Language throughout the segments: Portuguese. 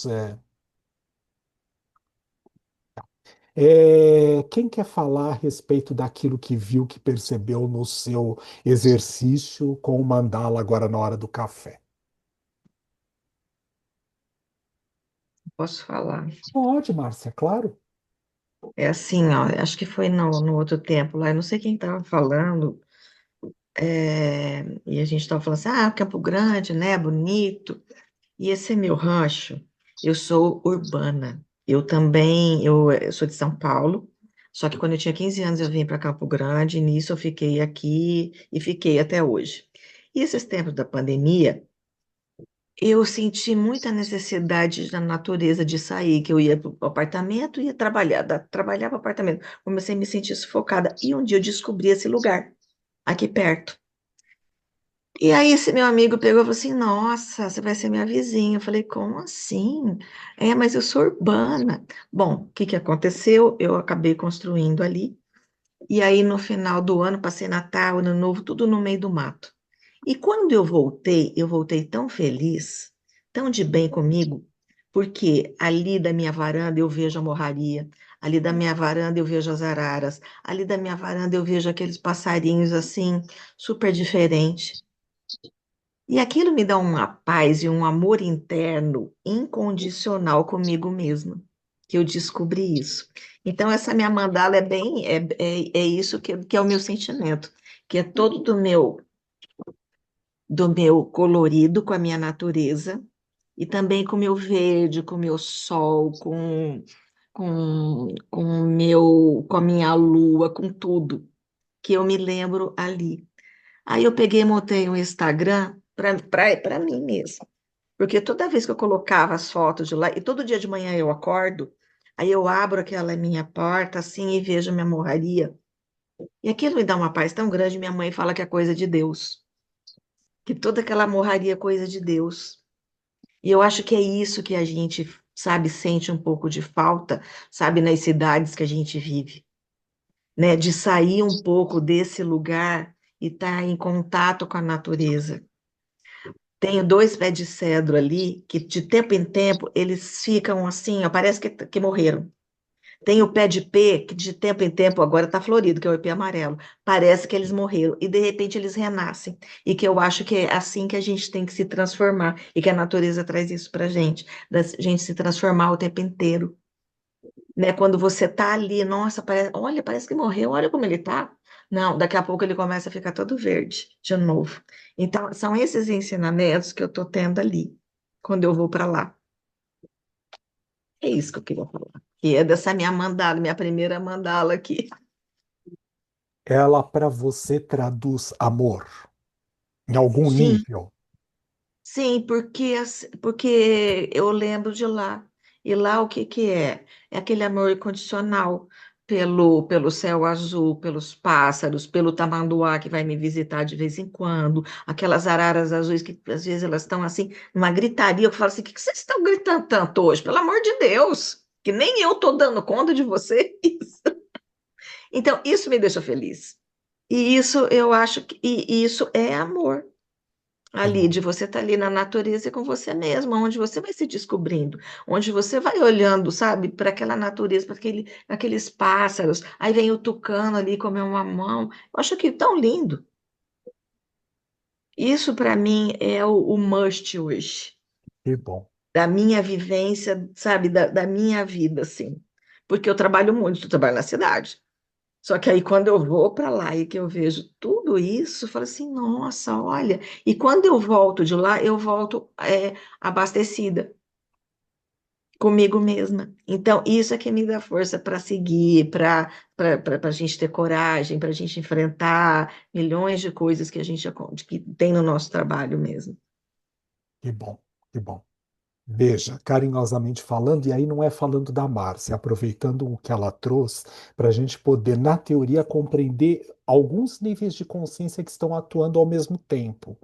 É. Quem quer falar a respeito daquilo que viu, que percebeu no seu exercício com o mandala agora na hora do café? Posso falar. Pode, Márcia, claro. É assim, ó, acho que foi no outro tempo lá, eu não sei quem estava falando, e a gente estava falando assim, Campo Grande, né, bonito, e esse é meu rancho, eu sou urbana, eu também, eu sou de São Paulo, só que quando eu tinha 15 anos eu vim para Campo Grande, e nisso eu fiquei aqui e fiquei até hoje. E esses tempos da pandemia, eu senti muita necessidade da natureza de sair, que eu ia para o apartamento, ia trabalhar, trabalhava no apartamento. Comecei a me sentir sufocada. E um dia eu descobri esse lugar, aqui perto. E aí esse meu amigo pegou e falou assim, nossa, você vai ser minha vizinha. Eu falei, como assim? É, mas eu sou urbana. Bom, o que que aconteceu? Eu acabei construindo ali. E aí no final do ano, passei Natal, Ano Novo, tudo no meio do mato. E quando eu voltei tão feliz, tão de bem comigo, porque ali da minha varanda eu vejo a morraria, ali da minha varanda eu vejo as araras, ali da minha varanda eu vejo aqueles passarinhos assim, super diferentes. E aquilo me dá uma paz e um amor interno incondicional comigo mesma, que eu descobri isso. Então, essa minha mandala é isso que é o meu sentimento, que é todo do meu colorido com a minha natureza e também com o meu verde, com o meu sol, com a minha lua, com tudo que eu me lembro ali. Aí eu peguei e montei um Instagram para mim mesmo, porque toda vez que eu colocava as fotos de lá, e todo dia de manhã eu acordo, aí eu abro aquela minha porta assim e vejo minha morraria. E aquilo me dá uma paz tão grande, minha mãe fala que é coisa de Deus, que toda aquela morraria é coisa de Deus. E eu acho que é isso que a gente, sabe, sente um pouco de falta, sabe, nas cidades que a gente vive, né? De sair um pouco desse lugar e estar em contato com a natureza. Tenho dois pés de cedro ali que de tempo em tempo eles ficam assim, ó, parece que morreram. Tem o pé de ipê, que de tempo em tempo agora está florido, que é o ipê amarelo. Parece que eles morreram e de repente eles renascem. E que eu acho que é assim que a gente tem que se transformar e que a natureza traz isso para gente, da gente se transformar o tempo inteiro, né? Quando você tá ali, nossa, olha, parece que morreu, olha como ele tá. Não, daqui a pouco ele começa a ficar todo verde de novo. Então, são esses ensinamentos que eu tô tendo ali quando eu vou para lá. É isso que eu queria falar. Que é dessa minha mandala, minha primeira mandala aqui. Ela para você traduz amor em algum Sim, nível. sim, porque eu lembro de lá. E lá o que que é? É aquele amor incondicional pelo céu azul, pelos pássaros, pelo tamanduá que vai me visitar de vez em quando, aquelas araras azuis que às vezes elas estão assim, numa gritaria, eu falo assim, o que que vocês estão gritando tanto hoje? Pelo amor de Deus, que nem eu estou dando conta de vocês. Então, isso me deixa feliz. E isso eu acho e isso é amor Que ali, bom. de você estar ali na natureza e com você mesma, onde você vai se descobrindo, onde você vai olhando, sabe, para aquela natureza, para aqueles pássaros, aí vem o tucano ali comer uma mão. Eu acho que tão lindo. Isso para mim é o must hoje, Que bom. da minha vivência, sabe, da minha vida, assim. Porque eu trabalho muito, eu trabalho na cidade. Só que aí, quando eu vou para lá e que eu vejo tudo isso, eu falo assim, nossa, olha. E quando eu volto de lá, eu volto abastecida comigo mesma. Então, isso é que me dá força para seguir, para a gente ter coragem, para a gente enfrentar milhões de coisas que a gente que tem no nosso trabalho mesmo. Que bom. Que bom. Veja, carinhosamente falando, e aí não é falando da Márcia, aproveitando o que ela trouxe, para a gente poder, na teoria, compreender alguns níveis de consciência que estão atuando ao mesmo tempo.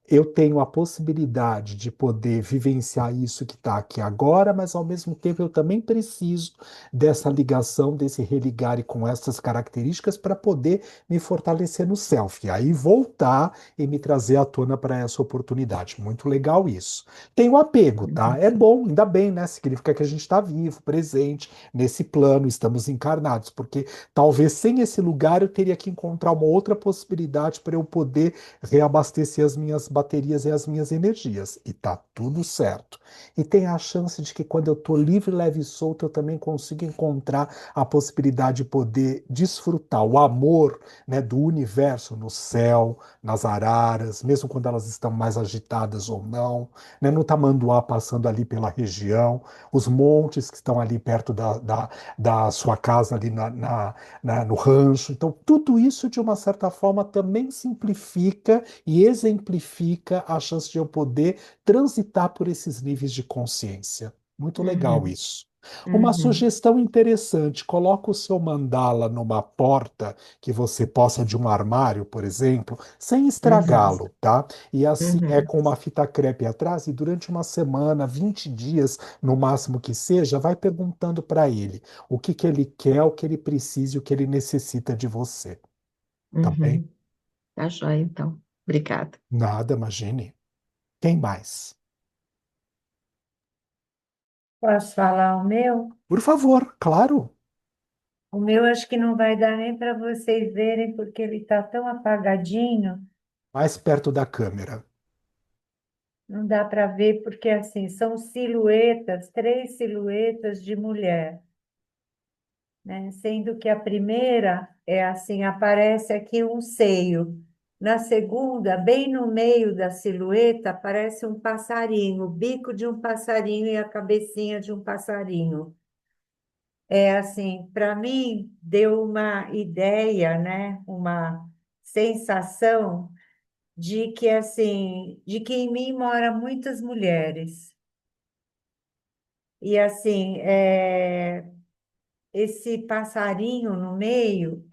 eu tenho a possibilidade de poder vivenciar isso que está aqui agora, mas ao mesmo tempo eu também preciso dessa ligação, desse religar e com essas características para poder me fortalecer no self. E aí voltar e me trazer à tona para essa oportunidade. Muito legal isso. Tem o apego, tá? Uhum. É bom, ainda bem, né? Significa que a gente está vivo, presente, nesse plano, estamos encarnados, porque talvez sem esse lugar eu teria que encontrar uma outra possibilidade para eu poder reabastecer as minhas baterias e as minhas energias. E tá tudo certo. E tem a chance de que quando eu estou livre, leve e solto, eu também consigo encontrar a possibilidade de poder desfrutar o amor, né, do universo no céu, nas araras, mesmo quando elas estão mais agitadas ou não, né, no tamanduá passando ali pela região, os montes que estão ali perto da sua casa, ali no rancho. Então, tudo isso, de uma certa forma, também simplifica e exemplifica a chance de eu poder transitar por esses níveis de consciência. Muito legal Uhum. isso. Uma Uhum. sugestão interessante: coloca o seu mandala numa porta que você possa de um armário, por exemplo, sem Uhum. estragá-lo, tá? E assim é Uhum. com uma fita crepe atrás, e durante uma semana, 20 dias, no máximo que seja, vai perguntando para ele o que que ele quer, o que ele precisa e o que ele necessita de você, tá bem? Uhum. Tá joia, então. Obrigada. Nada, imagine. Quem mais? Posso falar o meu? Por favor, claro. O meu acho que não vai dar nem para vocês verem, porque ele está tão apagadinho, Mais perto da câmera. não dá para ver, porque assim, são silhuetas, três silhuetas de mulher, né? Sendo que a primeira é assim, aparece aqui um seio. Na segunda, bem no meio da silhueta, aparece um passarinho, o bico de um passarinho e a cabecinha de um passarinho. É assim, para mim deu uma ideia, né? Uma sensação de que assim, de que em mim mora muitas mulheres. E assim, esse passarinho no meio,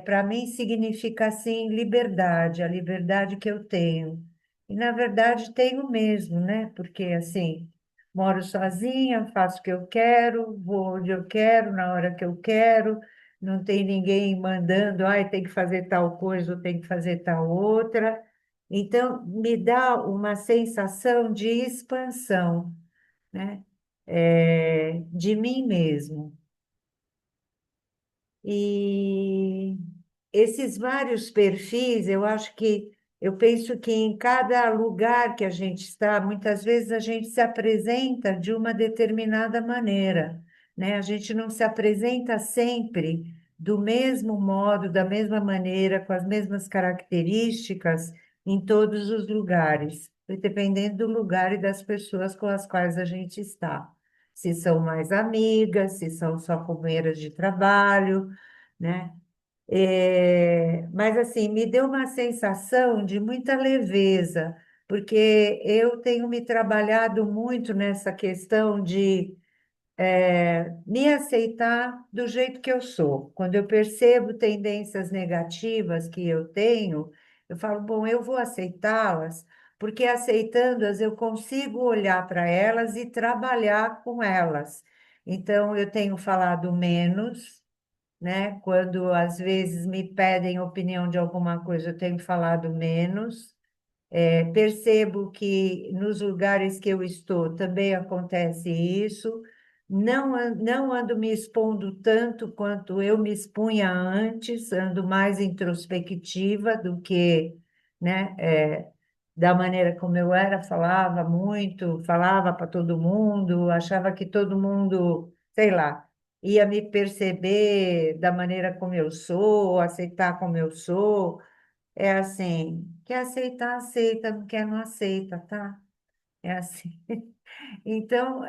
para mim significa assim liberdade, a liberdade que eu tenho. E na verdade tenho mesmo, né? Porque assim, moro sozinha, faço o que eu quero, vou onde eu quero, na hora que eu quero, não tem ninguém mandando, ai, tem que fazer tal coisa ou tem que fazer tal outra. Então, me dá uma sensação de expansão, né? De mim mesmo. E esses vários perfis, eu penso que em cada lugar que a gente está, muitas vezes a gente se apresenta de uma determinada maneira, né? A gente não se apresenta sempre do mesmo modo, da mesma maneira, com as mesmas características em todos os lugares, dependendo do lugar e das pessoas com as quais a gente está. Se são mais amigas, se são só companheiras de trabalho, né? Mas assim, me deu uma sensação de muita leveza, porque eu tenho me trabalhado muito nessa questão de me aceitar do jeito que eu sou. Quando eu percebo tendências negativas que eu tenho, eu falo, bom, eu vou aceitá-las, porque aceitando-as eu consigo olhar para elas e trabalhar com elas. Então, eu tenho falado menos, né? Quando às vezes me pedem opinião de alguma coisa, eu tenho falado menos. Percebo que nos lugares que eu estou também acontece isso. Não ando me expondo tanto quanto eu me expunha antes, ando mais introspectiva do que, né, da maneira como eu era, falava muito, falava para todo mundo, achava que todo mundo, sei lá, ia me perceber da maneira como eu sou, aceitar como eu sou. É assim, quer aceitar, aceita, não quer, não aceita, tá? É assim. Então,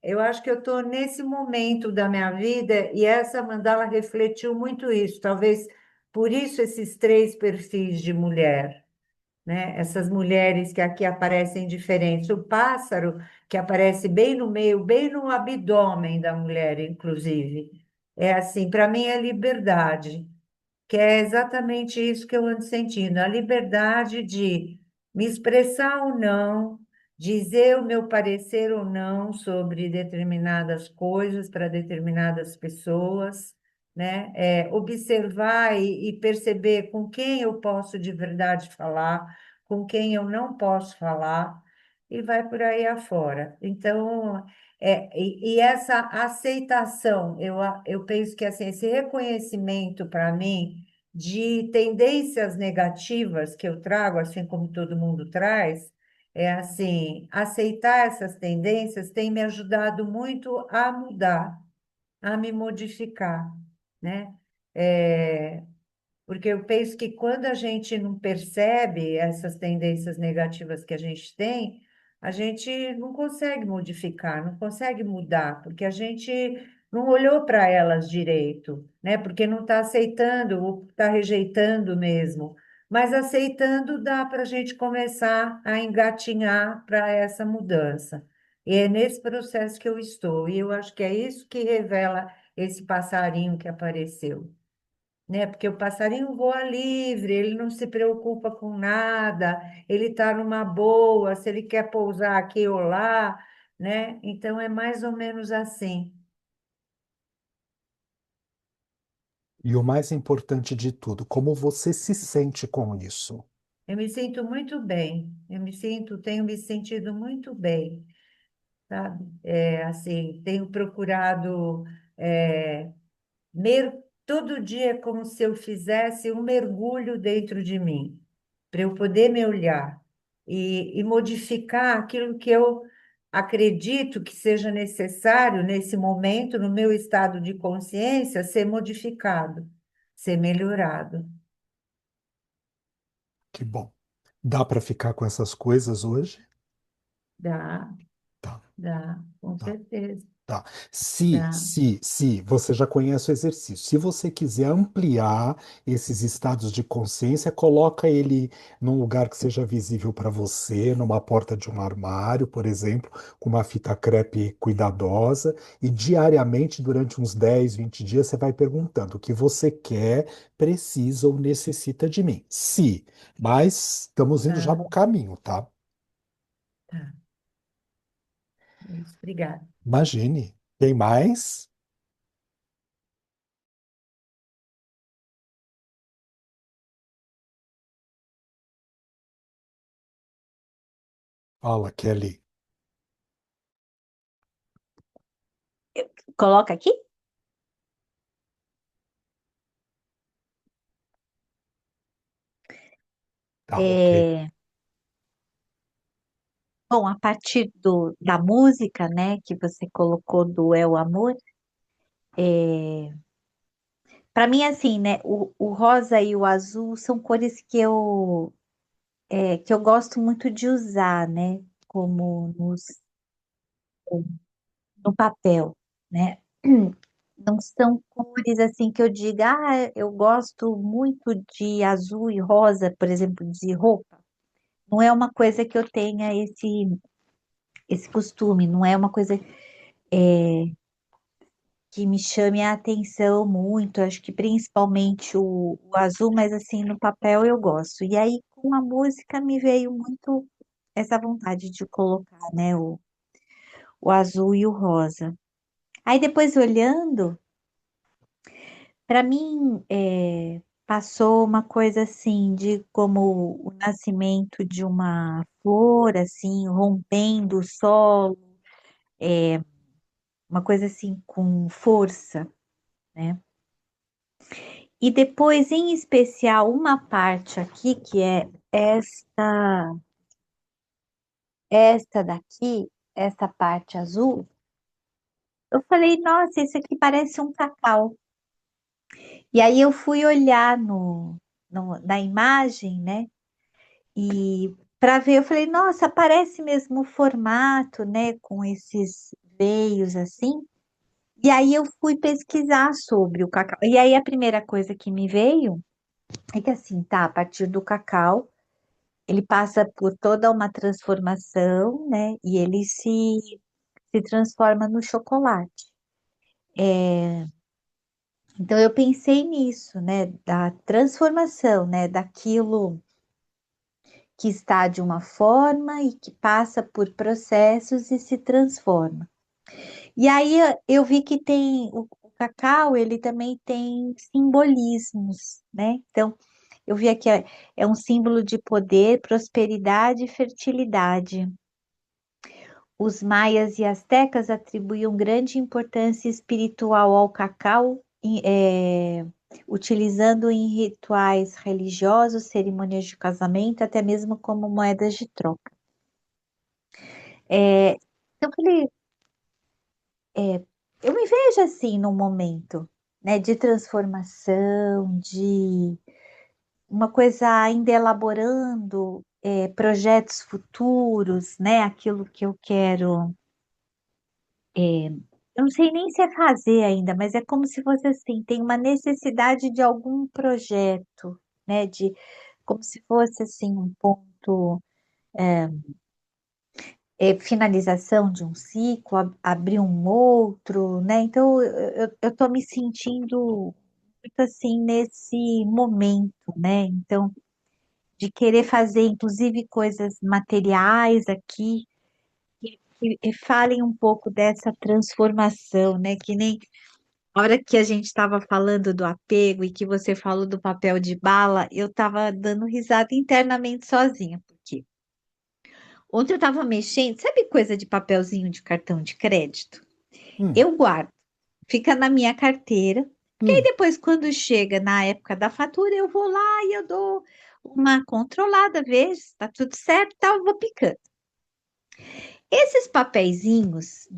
eu acho que eu estou nesse momento da minha vida e essa mandala refletiu muito isso. Talvez por isso esses três perfis de mulher, né? Essas mulheres que aqui aparecem diferentes. O pássaro, que aparece bem no meio, bem no abdômen da mulher, inclusive. É assim, para mim é liberdade, que é exatamente isso que eu ando sentindo, a liberdade de me expressar ou não, dizer o meu parecer ou não sobre determinadas coisas para determinadas pessoas, né? Observar e perceber com quem eu posso de verdade falar, com quem eu não posso falar, e vai por aí afora. Então, e essa aceitação, eu penso que assim, esse reconhecimento para mim de tendências negativas que eu trago, assim como todo mundo traz, é assim, aceitar essas tendências tem me ajudado muito a mudar, a me modificar, né? É, porque eu penso que quando a gente não percebe essas tendências negativas que a gente não consegue modificar, não consegue mudar, porque a gente não olhou para elas direito, né? Porque não está aceitando ou está rejeitando mesmo. Mas aceitando dá para a gente começar a engatinhar para essa mudança. E é nesse processo que eu estou. E eu acho que é isso que revela esse passarinho que apareceu, né? Porque o passarinho voa livre, ele não se preocupa com nada, ele está numa boa, se ele quer pousar aqui ou lá, né? Então é mais ou menos assim. E o mais importante de tudo, como você se sente com isso? Eu me sinto muito bem, tenho me sentido muito bem, sabe? Assim, tenho procurado é, todo dia é como se eu fizesse um mergulho dentro de mim, para eu poder me olhar e modificar aquilo que eu acredito que seja necessário nesse momento, no meu estado de consciência, ser modificado, ser melhorado. Que bom. Dá para ficar com essas coisas hoje? Dá, Tá, dá, com tá. certeza, Tá. dá. Se você já conhece o exercício, se você quiser ampliar esses estados de consciência, coloca ele num lugar que seja visível para você, numa porta de um armário, por exemplo, com uma fita crepe cuidadosa, e diariamente, durante uns 10, 20 dias, você vai perguntando o que você quer, precisa ou necessita de mim. Se, mas estamos indo já Tá, no caminho, tá? tá. É isso, obrigada. Imagine. Tem mais? Fala, Kelly. Coloca aqui? Tá, ok. É, bom, a partir da música, né, que você colocou do É o Amor, para mim, assim, né, o rosa e o azul são cores que eu gosto muito de usar, né, como no papel, né? Não são cores assim que eu diga, eu gosto muito de azul e rosa, por exemplo, de roupa. Não é uma coisa que eu tenha esse costume, não é uma coisa que me chame a atenção muito, acho que principalmente o azul, mas assim, no papel eu gosto. E aí, com a música, me veio muito essa vontade de colocar, né, o azul e o rosa. Aí depois olhando, para mim, passou uma coisa assim, de como o nascimento de uma flor, assim, rompendo o solo, uma coisa assim com força, né? E depois, em especial, uma parte aqui, que é esta daqui, essa parte azul, eu falei, nossa, isso aqui parece um cacau. E aí eu fui olhar na imagem, né? E para ver, eu falei, nossa, parece mesmo o formato, né? Com esses veios assim. E aí eu fui pesquisar sobre o cacau. E aí a primeira coisa que me veio é que assim, tá, a partir do cacau, ele passa por toda uma transformação, né? E ele se transforma no chocolate. Então eu pensei nisso, né? Da transformação, né? Daquilo que está de uma forma e que passa por processos e se transforma. E aí eu vi que tem o cacau, ele também tem simbolismos, né? Então, eu vi aqui, é um símbolo de poder, prosperidade e fertilidade. Os maias e astecas atribuíam grande importância espiritual ao cacau, utilizando em rituais religiosos, cerimônias de casamento, até mesmo como moedas de troca. É, então, eu falei, eu me vejo assim num momento, né, de transformação, de uma coisa ainda elaborando, projetos futuros, né, aquilo que eu quero. Eu não sei nem se é fazer ainda, mas é como se fosse assim, tem uma necessidade de algum projeto, né? De como se fosse assim um ponto, finalização de um ciclo, abrir um outro, né? Então eu tô me sentindo muito assim nesse momento, né? Então, de querer fazer, inclusive, coisas materiais aqui, que falem um pouco dessa transformação, né? Que nem a hora que a gente estava falando do apego e que você falou do papel de bala, eu estava dando risada internamente sozinha. Por quê? Ontem eu estava mexendo, sabe coisa de papelzinho de cartão de crédito? Hum, Eu guardo, fica na minha carteira, porque aí hum. depois, quando chega na época da fatura, eu vou lá e eu dou uma controlada, vejo se está tudo certo, tal, eu vou picando. Esses papeizinhos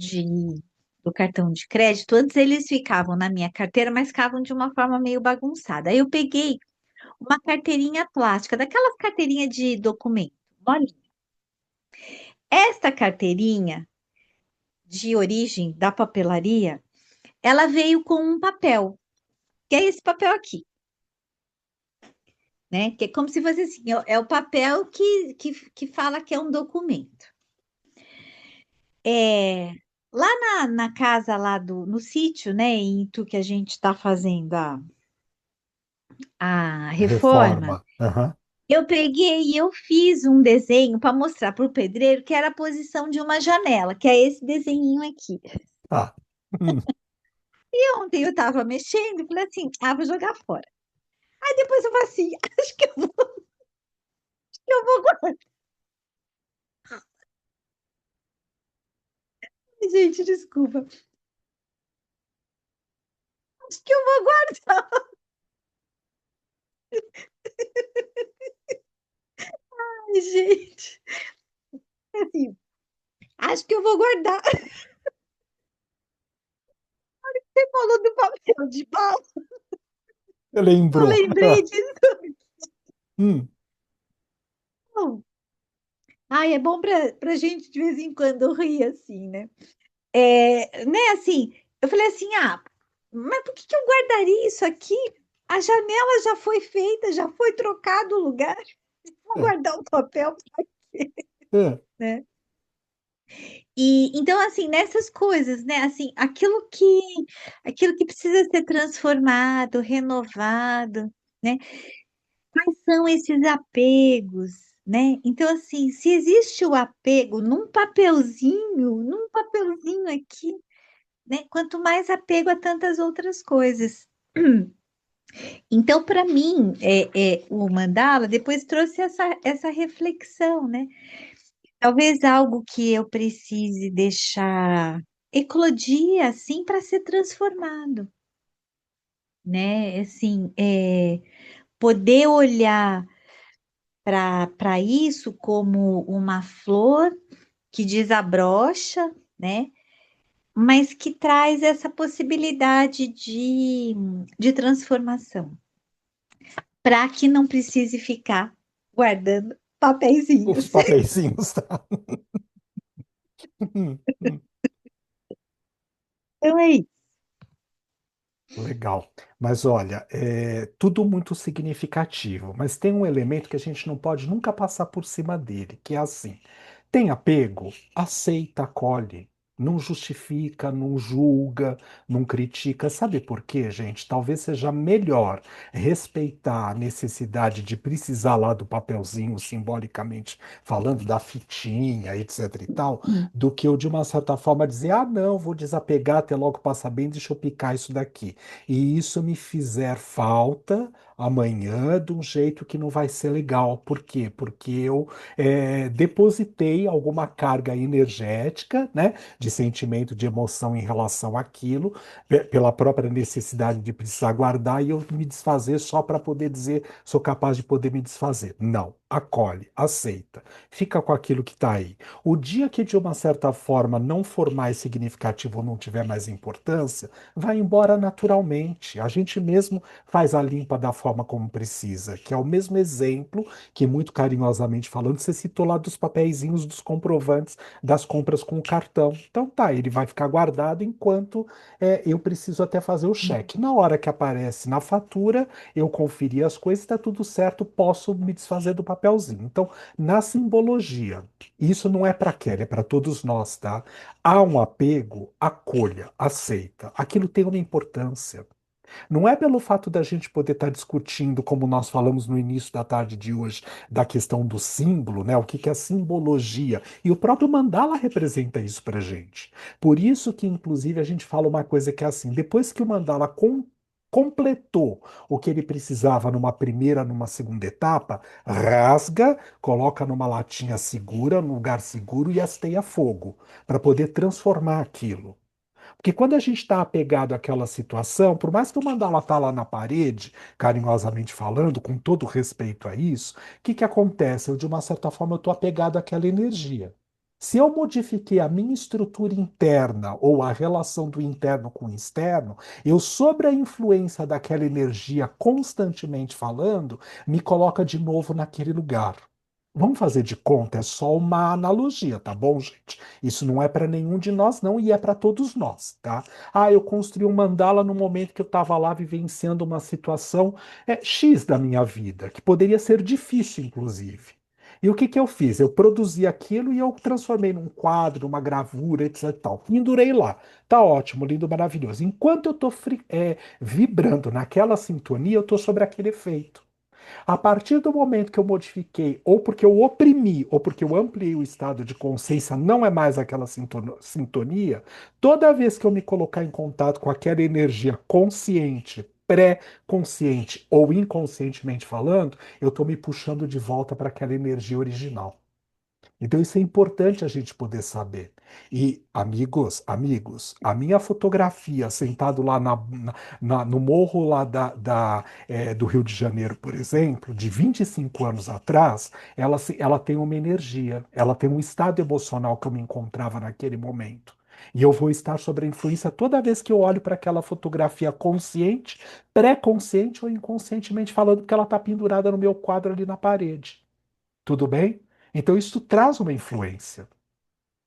do cartão de crédito, antes eles ficavam na minha carteira, mas ficavam de uma forma meio bagunçada. Aí eu peguei uma carteirinha plástica, daquelas carteirinhas de documento, molinha. Esta carteirinha de origem da papelaria, ela veio com um papel, que é esse papel aqui, né? Que é como se fosse assim, é o papel que fala que é um documento. É, lá na casa, lá no sítio, né, em Itu, que a gente está fazendo a reforma, Reforma. Aham. eu peguei e eu fiz um desenho para mostrar para o pedreiro que era a posição de uma janela, que é esse desenhinho aqui. Tá. Hum. E ontem eu estava mexendo e falei assim, vou jogar fora. Aí depois eu falei assim, acho que eu vou guardar. Gente, desculpa. Acho que eu vou guardar. Ai, gente, assim, acho que eu vou guardar. Você falou do papel de pau. Você Eu lembrou. lembrei Ah, disso. hum. Ai, é bom para gente de vez em quando rir assim, né? Né, assim, eu falei assim, mas por que eu guardaria isso aqui? A janela já foi feita, já foi trocado o lugar. Vou É, guardar o papel pra quê, é. né? E então, assim, nessas coisas, né? Assim, aquilo que precisa ser transformado, renovado, né? Quais são esses apegos, né? Então, assim, se existe o apego num papelzinho aqui, né? Quanto mais apego a tantas outras coisas. Então, para mim, o mandala depois trouxe essa reflexão, né? Talvez algo que eu precise deixar eclodir assim para ser transformado, né? Assim, poder olhar para isso como uma flor que desabrocha, né? Mas que traz essa possibilidade de transformação, para que não precise ficar guardando Os papeizinhos. papeizinhos, tá? Então é isso. Legal. Mas olha, é tudo muito significativo, mas tem um elemento que a gente não pode nunca passar por cima dele, que é assim: tem apego, aceita, acolhe. Não justifica, não julga, não critica. Sabe por quê, gente? Talvez seja melhor respeitar a necessidade de precisar lá do papelzinho, simbolicamente falando, da fitinha, etc e tal, do que eu, de uma certa forma, dizer: ah, não, vou desapegar até logo passar bem, deixa eu picar isso daqui. E isso me fizer falta amanhã de um jeito que não vai ser legal. Por quê? Porque eu depositei alguma carga energética, né, de sentimento, de emoção em relação àquilo, pela própria necessidade de precisar guardar e eu me desfazer só para poder dizer sou capaz de poder me desfazer. Não. Acolhe, aceita, fica com aquilo que está aí. O dia que de uma certa forma não for mais significativo ou não tiver mais importância, vai embora naturalmente. A gente mesmo faz a limpa da forma como precisa, que é o mesmo exemplo que, muito carinhosamente falando, você citou lá dos papeizinhos dos comprovantes das compras com o cartão. Então tá, ele vai ficar guardado enquanto eu preciso até fazer o cheque. Na hora que aparece na fatura, eu conferi as coisas, está tudo certo, posso me desfazer do papelzinho. Então, na simbologia, isso não é para Kelly, é para todos nós, tá? Há um apego, acolha, aceita. Aquilo tem uma importância. Não é pelo fato da gente poder estar discutindo, como nós falamos no início da tarde de hoje, da questão do símbolo, né? O que que é simbologia? E o próprio mandala representa isso para gente. Por isso que, inclusive, a gente fala uma coisa que é assim: depois que o mandala completou o que ele precisava numa primeira, numa segunda etapa, rasga, coloca numa latinha segura, num lugar seguro e hasteia fogo, para poder transformar aquilo. Porque quando a gente está apegado àquela situação, por mais que o mandala tá lá na parede, carinhosamente falando, com todo respeito a isso, o que que acontece? Eu, de uma certa forma, eu estou apegado àquela energia. Se eu modifiquei a minha estrutura interna ou a relação do interno com o externo, eu, sob a influência daquela energia constantemente falando, me coloca de novo naquele lugar. Vamos fazer de conta, é só uma analogia, tá bom, gente? Isso não é para nenhum de nós, não, e é para todos nós, tá? Ah, eu construí um mandala no momento que eu estava lá vivenciando uma situação X da minha vida, que poderia ser difícil, inclusive. E o que que eu fiz? Eu produzi aquilo e eu transformei num quadro, uma gravura, etc e tal. Pendurei lá. Tá ótimo, lindo, maravilhoso. Enquanto eu estou vibrando naquela sintonia, eu estou sobre aquele efeito. A partir do momento que eu modifiquei, ou porque eu oprimi, ou porque eu ampliei o estado de consciência, não é mais aquela sintonia, toda vez que eu me colocar em contato com aquela energia consciente, pré-consciente ou inconscientemente falando, eu estou me puxando de volta para aquela energia original. Então isso é importante a gente poder saber. E, amigos, a minha fotografia sentado lá no morro lá do Rio de Janeiro, por exemplo, de 25 anos atrás, ela tem uma energia, ela tem um estado emocional que eu me encontrava naquele momento. E eu vou estar sob a influência toda vez que eu olho para aquela fotografia consciente, pré-consciente ou inconscientemente falando que ela está pendurada no meu quadro ali na parede. Tudo bem? Então isso traz uma influência.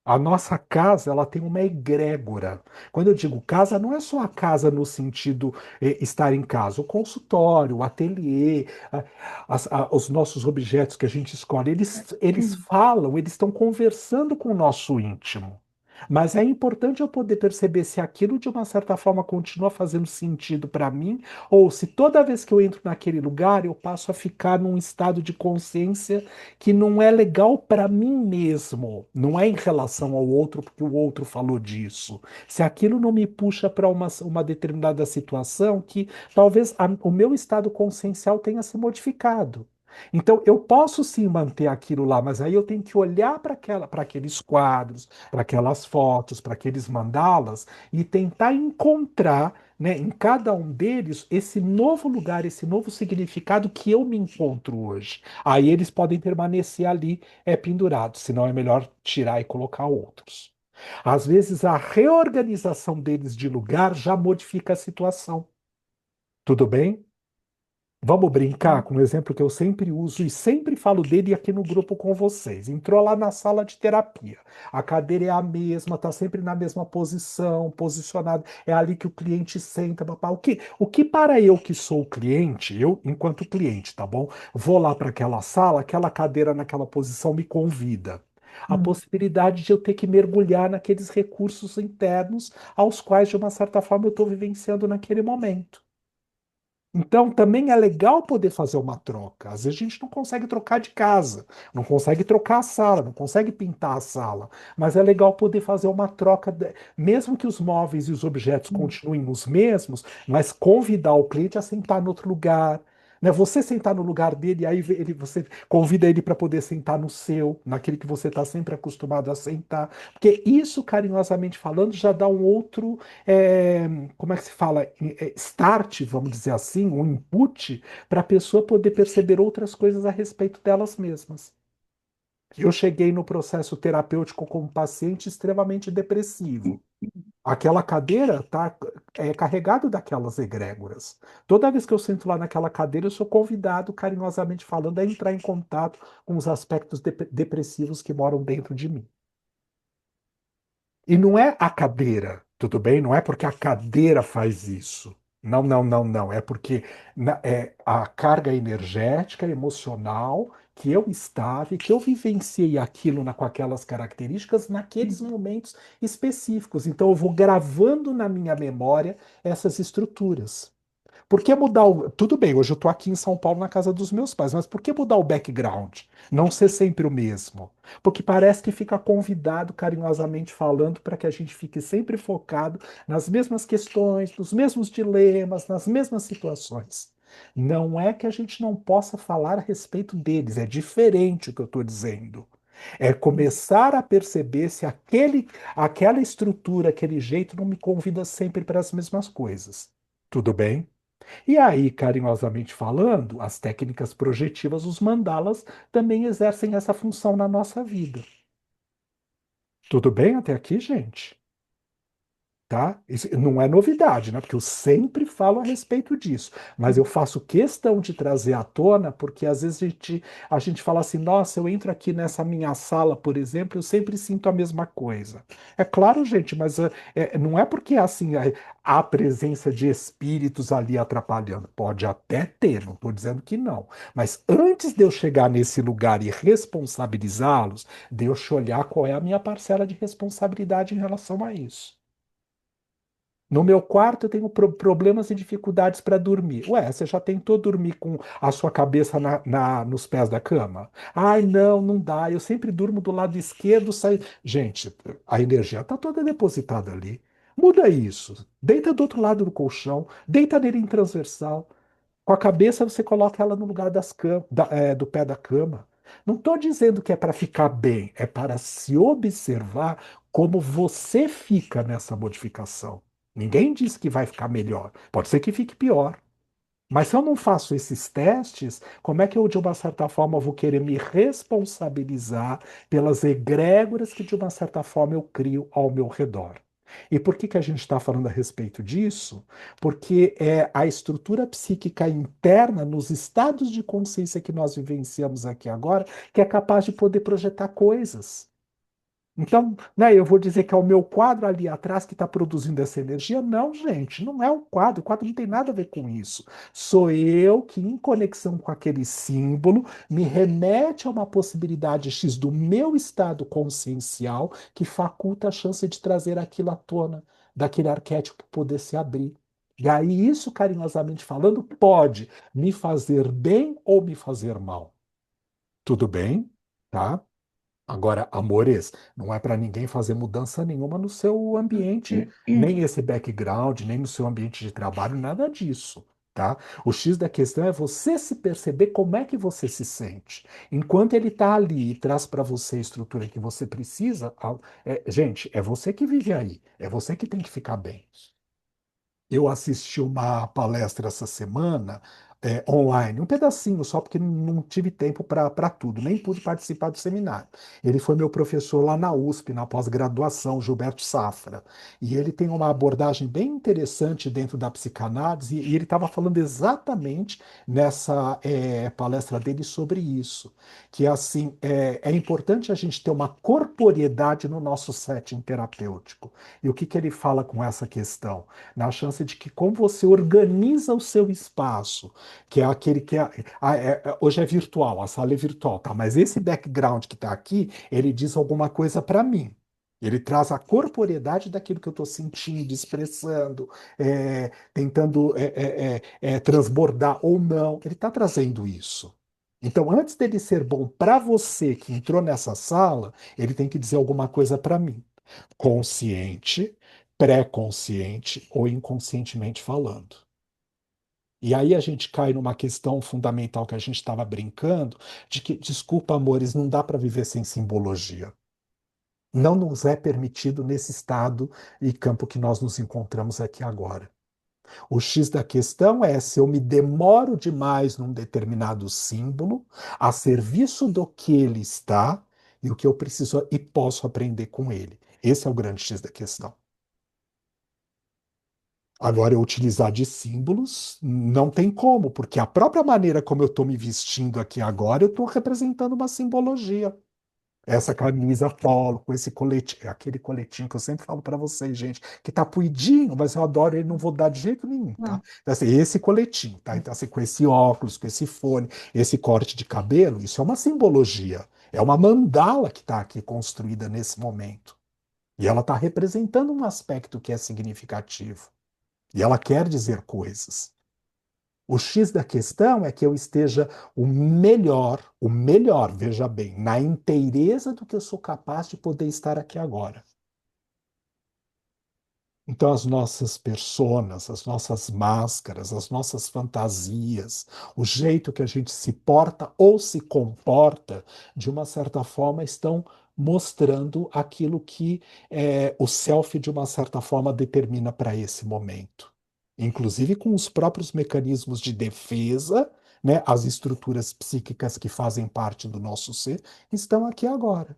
A nossa casa, ela tem uma egrégora. Quando eu digo casa, não é só a casa no sentido estar em casa. O consultório, o ateliê, os nossos objetos que a gente escolhe, eles falam, eles estão conversando com o nosso íntimo. Mas é importante eu poder perceber se aquilo de uma certa forma continua fazendo sentido para mim, ou se toda vez que eu entro naquele lugar eu passo a ficar num estado de consciência que não é legal para mim mesmo, não é em relação ao outro, porque o outro falou disso. Se aquilo não me puxa para uma determinada situação que talvez o meu estado consciencial tenha se modificado. Então, eu posso sim manter aquilo lá, mas aí eu tenho que olhar para aqueles quadros, para aquelas fotos, para aqueles mandalas e tentar encontrar, né, em cada um deles esse novo lugar, esse novo significado que eu me encontro hoje. Aí eles podem permanecer ali pendurados, senão é melhor tirar e colocar outros. Às vezes a reorganização deles de lugar já modifica a situação. Tudo bem? Vamos brincar com um exemplo que eu sempre uso e sempre falo dele aqui no grupo com vocês. Entrou lá na sala de terapia. A cadeira é a mesma, está sempre na mesma posição, posicionado. É ali que o cliente senta, papá. O que para eu que sou o cliente, eu enquanto cliente, tá bom? Vou lá para aquela sala, aquela cadeira naquela posição me convida. A Hum. possibilidade de eu ter que mergulhar naqueles recursos internos aos quais, de uma certa forma, eu estou vivenciando naquele momento. Então, também é legal poder fazer uma troca. Às vezes a gente não consegue trocar de casa, não consegue trocar a sala, não consegue pintar a sala, mas é legal poder fazer uma troca, mesmo que os móveis e os objetos continuem os mesmos, mas convidar o cliente a sentar no outro lugar. Né? Você sentar no lugar dele, aí você convida ele para poder sentar no seu, naquele que você está sempre acostumado a sentar. Porque isso, carinhosamente falando, já dá um outro é, como é que se fala? Start, vamos dizer assim, um input para a pessoa poder perceber outras coisas a respeito delas mesmas. Eu cheguei no processo terapêutico como paciente extremamente depressivo. Aquela cadeira está carregada daquelas egrégoras. Toda vez que eu sento lá naquela cadeira, eu sou convidado, carinhosamente falando, a entrar em contato com os aspectos depressivos que moram dentro de mim. E não é a cadeira, tudo bem? Não é porque a cadeira faz isso. Não, não, não, não. É porque é a carga energética, emocional que eu estava e que eu vivenciei aquilo com aquelas características naqueles momentos específicos. Então eu vou gravando na minha memória essas estruturas. Por que mudar o. Tudo bem, hoje eu estou aqui em São Paulo na casa dos meus pais, mas por que mudar o background? Não ser sempre o mesmo? Porque parece que fica convidado, carinhosamente falando, para que a gente fique sempre focado nas mesmas questões, nos mesmos dilemas, nas mesmas situações. Não é que a gente não possa falar a respeito deles, é diferente o que eu estou dizendo. É começar a perceber se aquela estrutura, aquele jeito não me convida sempre para as mesmas coisas. Tudo bem? E aí, carinhosamente falando, as técnicas projetivas, os mandalas, também exercem essa função na nossa vida. Tudo bem até aqui, gente? Tá? Isso não é novidade, né? Porque eu sempre falo a respeito disso, mas eu faço questão de trazer à tona, porque às vezes a gente fala assim, nossa, eu entro aqui nessa minha sala, por exemplo, eu sempre sinto a mesma coisa. É claro, gente, mas não é porque assim há presença de espíritos ali atrapalhando. Pode até ter, não estou dizendo que não. Mas antes de eu chegar nesse lugar e responsabilizá-los, deixa eu olhar qual é a minha parcela de responsabilidade em relação a isso. No meu quarto eu tenho problemas e dificuldades para dormir. Ué, você já tentou dormir com a sua cabeça nos pés da cama? Ai, não, não dá. Eu sempre durmo do lado esquerdo, sai. Gente, a energia está toda depositada ali. Muda isso. Deita do outro lado do colchão, deita nele em transversal. Com a cabeça você coloca ela no lugar do pé da cama. Não estou dizendo que é para ficar bem, é para se observar como você fica nessa modificação. Ninguém diz que vai ficar melhor. Pode ser que fique pior. Mas se eu não faço esses testes, como é que eu, de uma certa forma, vou querer me responsabilizar pelas egrégoras que, de uma certa forma, eu crio ao meu redor? E por que que a gente está falando a respeito disso? Porque é a estrutura psíquica interna, nos estados de consciência que nós vivenciamos aqui agora, que é capaz de poder projetar coisas. Então, né, eu vou dizer que é o meu quadro ali atrás que está produzindo essa energia? Não, gente, não é o quadro não tem nada a ver com isso. Sou eu que, em conexão com aquele símbolo, me remete a uma possibilidade X do meu estado consciencial que faculta a chance de trazer aquilo à tona, daquele arquétipo poder se abrir. E aí, isso, carinhosamente falando, pode me fazer bem ou me fazer mal. Tudo bem? Tá? Agora, amores, não é para ninguém fazer mudança nenhuma no seu ambiente, nem esse background, nem no seu ambiente de trabalho, nada disso, tá? O X da questão é você se perceber como é que você se sente. Enquanto ele está ali e traz para você a estrutura que você precisa, gente, é você que vive aí, é você que tem que ficar bem. Eu assisti uma palestra essa semana, online, um pedacinho só, porque não tive tempo para tudo, nem pude participar do seminário. Ele foi meu professor lá na USP, na pós-graduação, Gilberto Safra. E ele tem uma abordagem bem interessante dentro da psicanálise, e ele estava falando exatamente nessa palestra dele sobre isso. Que assim, é importante a gente ter uma corporeidade no nosso setting terapêutico. E o que que ele fala com essa questão? Na chance de que, como você organiza o seu espaço, que é aquele que hoje é virtual, a sala é virtual, tá? Mas esse background que está aqui, ele diz alguma coisa para mim. Ele traz a corporeidade daquilo que eu estou sentindo, expressando, tentando transbordar ou não. Ele está trazendo isso. Então, antes dele ser bom para você que entrou nessa sala, ele tem que dizer alguma coisa para mim. Consciente, pré-consciente ou inconscientemente falando. E aí a gente cai numa questão fundamental que a gente estava brincando, de que, desculpa, amores, não dá para viver sem simbologia. Não nos é permitido nesse estado e campo que nós nos encontramos aqui agora. O X da questão é se eu me demoro demais num determinado símbolo, a serviço do que ele está e o que eu preciso e posso aprender com ele. Esse é o grande X da questão. Agora, eu utilizar de símbolos não tem como, porque a própria maneira como eu estou me vestindo aqui agora, eu estou representando uma simbologia. Essa camisa polo, com esse colete, aquele coletinho que eu sempre falo para vocês, gente, que tá puidinho, mas eu adoro ele, não vou dar de jeito nenhum, tá? Então, assim, esse coletinho, tá? Então, assim, com esse óculos, com esse fone, esse corte de cabelo, isso é uma simbologia. É uma mandala que está aqui construída nesse momento. E ela está representando um aspecto que é significativo. E ela quer dizer coisas. O X da questão é que eu esteja o melhor, veja bem, na inteireza do que eu sou capaz de poder estar aqui agora. Então, as nossas personas, as nossas máscaras, as nossas fantasias, o jeito que a gente se porta ou se comporta, de uma certa forma, estão mostrando aquilo que o self, de uma certa forma, determina para esse momento. Inclusive com os próprios mecanismos de defesa, né, as estruturas psíquicas que fazem parte do nosso ser, estão aqui agora.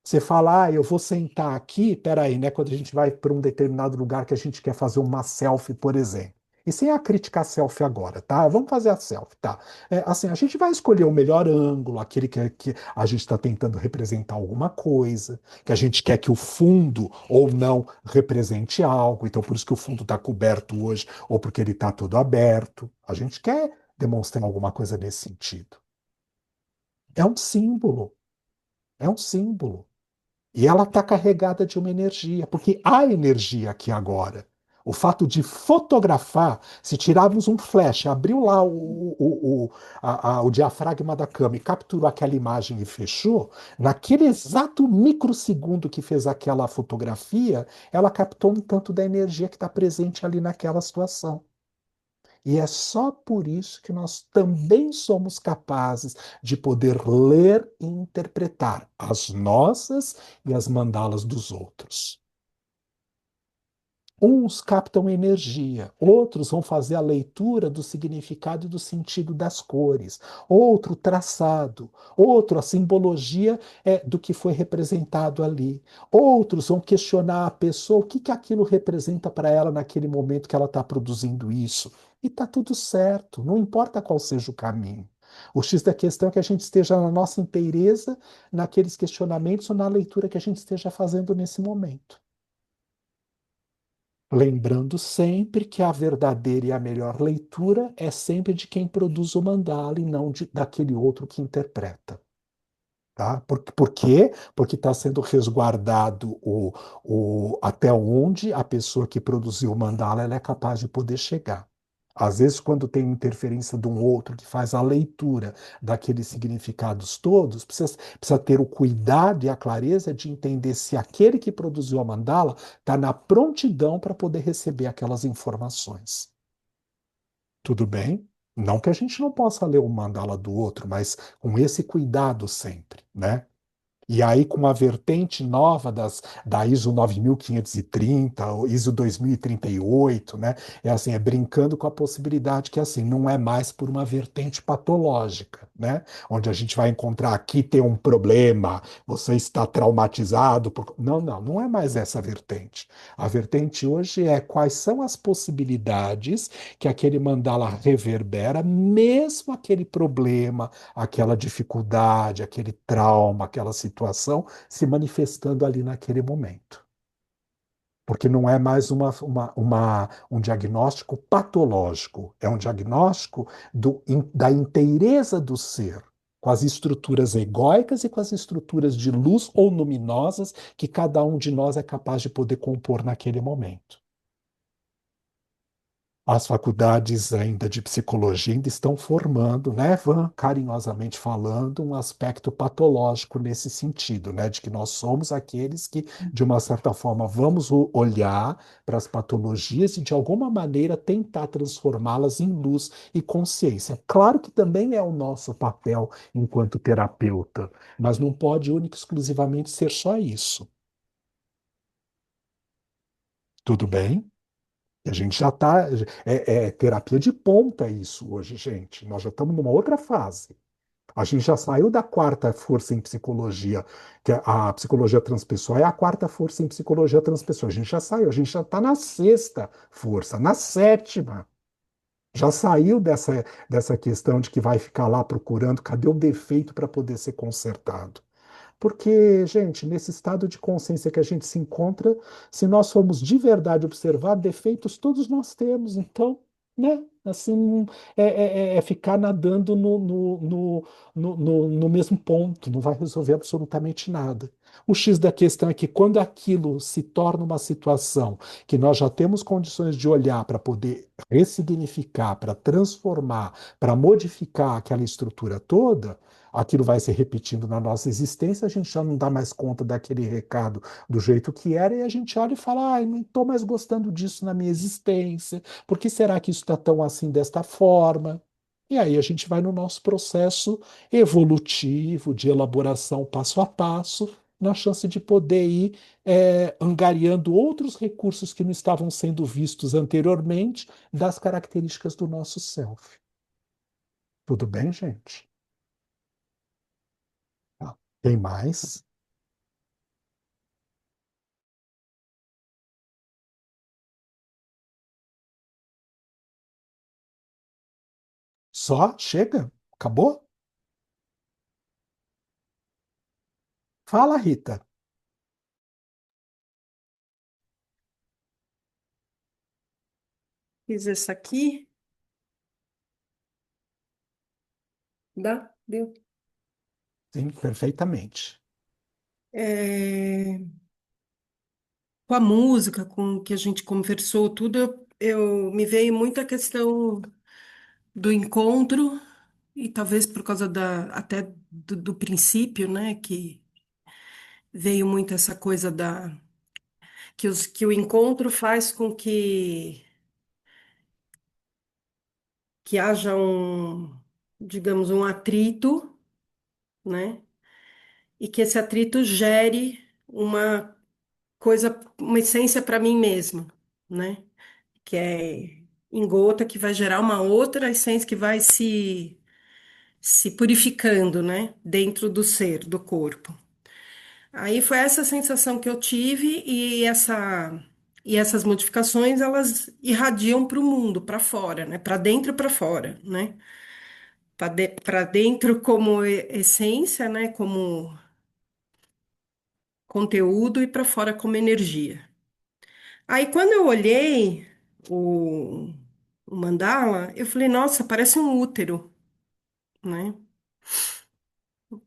Você fala, eu vou sentar aqui, peraí, né? Quando a gente vai para um determinado lugar que a gente quer fazer uma selfie, por exemplo. E sem a crítica à selfie agora, tá? Vamos fazer a selfie, tá? Assim, a gente vai escolher o melhor ângulo, aquele que a gente está tentando representar alguma coisa, que a gente quer que o fundo ou não represente algo. Então, por isso que o fundo está coberto hoje, ou porque ele está todo aberto. A gente quer demonstrar alguma coisa nesse sentido. É um símbolo. É um símbolo. E ela está carregada de uma energia, porque há energia aqui agora. O fato de fotografar, se tirarmos um flash, abriu lá o diafragma da câmera e capturou aquela imagem e fechou, naquele exato microsegundo que fez aquela fotografia, ela captou um tanto da energia que está presente ali naquela situação. E é só por isso que nós também somos capazes de poder ler e interpretar as nossas e as mandalas dos outros. Uns captam energia, outros vão fazer a leitura do significado e do sentido das cores, outro traçado, outro a simbologia do que foi representado ali. Outros vão questionar a pessoa o que aquilo representa para ela naquele momento que ela está produzindo isso. E está tudo certo, não importa qual seja o caminho. O X da questão é que a gente esteja na nossa inteireza, naqueles questionamentos ou na leitura que a gente esteja fazendo nesse momento. Lembrando sempre que a verdadeira e a melhor leitura é sempre de quem produz o mandala e não daquele outro que interpreta. Tá? Por quê? Porque está sendo resguardado até onde a pessoa que produziu o mandala ela é capaz de poder chegar. Às vezes, quando tem interferência de um outro que faz a leitura daqueles significados todos, precisa ter o cuidado e a clareza de entender se aquele que produziu a mandala está na prontidão para poder receber aquelas informações. Tudo bem? Não que a gente não possa ler o mandala do outro, mas com esse cuidado sempre, né? E aí, com a vertente nova da ISO 9530, ou ISO 2038, né? É assim, é brincando com a possibilidade que assim, não é mais por uma vertente patológica, né? Onde a gente vai encontrar aqui tem um problema, você está traumatizado. Não, não, não é mais essa vertente. A vertente hoje é quais são as possibilidades que aquele mandala reverbera, mesmo aquele problema, aquela dificuldade, aquele trauma, aquela situação se manifestando ali naquele momento. porque não é mais um diagnóstico patológico, é um diagnóstico da inteireza do ser, com as estruturas egóicas e com as estruturas de luz ou luminosas que cada um de nós é capaz de poder compor naquele momento. As faculdades ainda de psicologia ainda estão formando, né, Van, carinhosamente falando, um aspecto patológico nesse sentido, né, de que nós somos aqueles que, de uma certa forma, vamos olhar para as patologias e, de alguma maneira, tentar transformá-las em luz e consciência. Claro que também é o nosso papel enquanto terapeuta, mas não pode única e exclusivamente ser só isso. Tudo bem? A gente já está. É terapia de ponta isso hoje, gente. Nós já estamos numa outra fase. A gente já saiu da quarta força em psicologia, que é a psicologia transpessoal é a quarta força em psicologia transpessoal. A gente já saiu, a gente já está na sexta força, na sétima. Já saiu dessa questão de que vai ficar lá procurando cadê o defeito para poder ser consertado. Porque, gente, nesse estado de consciência que a gente se encontra, se nós formos de verdade observar, defeitos todos nós temos. Então, né? Assim, é ficar nadando no mesmo ponto, não vai resolver absolutamente nada. O X da questão é que quando aquilo se torna uma situação que nós já temos condições de olhar para poder ressignificar, para transformar, para modificar aquela estrutura toda, aquilo vai se repetindo na nossa existência, a gente já não dá mais conta daquele recado do jeito que era, e a gente olha e fala, ai, não estou mais gostando disso na minha existência, por que será que isso está tão assim desta forma? E aí a gente vai no nosso processo evolutivo, de elaboração passo a passo, na chance de poder ir angariando outros recursos que não estavam sendo vistos anteriormente das características do nosso self. Tudo bem, gente? Tá. Tem mais? Só? Chega? Acabou? Fala, Rita. Fiz essa aqui, dá? Deu. Sim, perfeitamente. É, com a música, com o que a gente conversou, tudo, me veio muito a questão do encontro, e talvez por causa até do princípio, né, que veio muito essa coisa que o encontro faz com que haja digamos, um atrito, né, e que esse atrito gere uma essência para mim mesma, né? Que é em gota que vai gerar uma outra essência que vai se purificando, né? Dentro do ser, do corpo. Aí foi essa sensação que eu tive e essas modificações elas irradiam para o mundo, para fora, né? Para dentro e para fora, né? Para dentro como essência, né? Como conteúdo e para fora como energia. Aí, quando eu olhei o, o mandala, eu falei, nossa, parece um útero, né?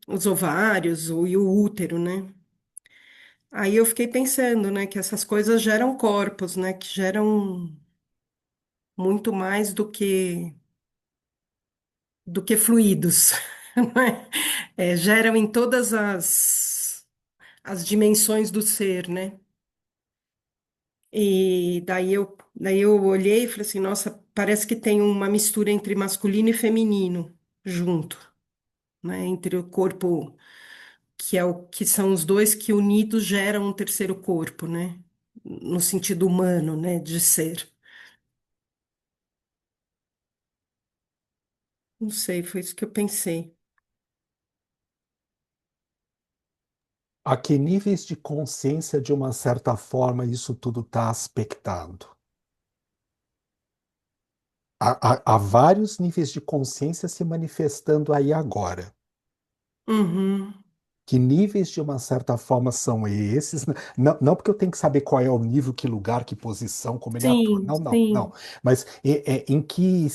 Os ovários e o útero, né? Aí eu fiquei pensando, né, que essas coisas geram corpos, né, que geram muito mais do que fluidos, né? Geram em todas as dimensões do ser, né? E daí eu olhei e falei assim, nossa, parece que tem uma mistura entre masculino e feminino junto, né? Entre o corpo, que é o que são os dois que unidos geram um terceiro corpo, né? No sentido humano, né? De ser. Não sei, foi isso que eu pensei. A que níveis de consciência, de uma certa forma, isso tudo está aspectado? Há vários níveis de consciência se manifestando aí agora. Uhum. Que níveis de uma certa forma são esses? Não, não porque eu tenho que saber qual é o nível, que lugar, que posição, como ele atua. Sim, Não, não, não. sim. Mas em que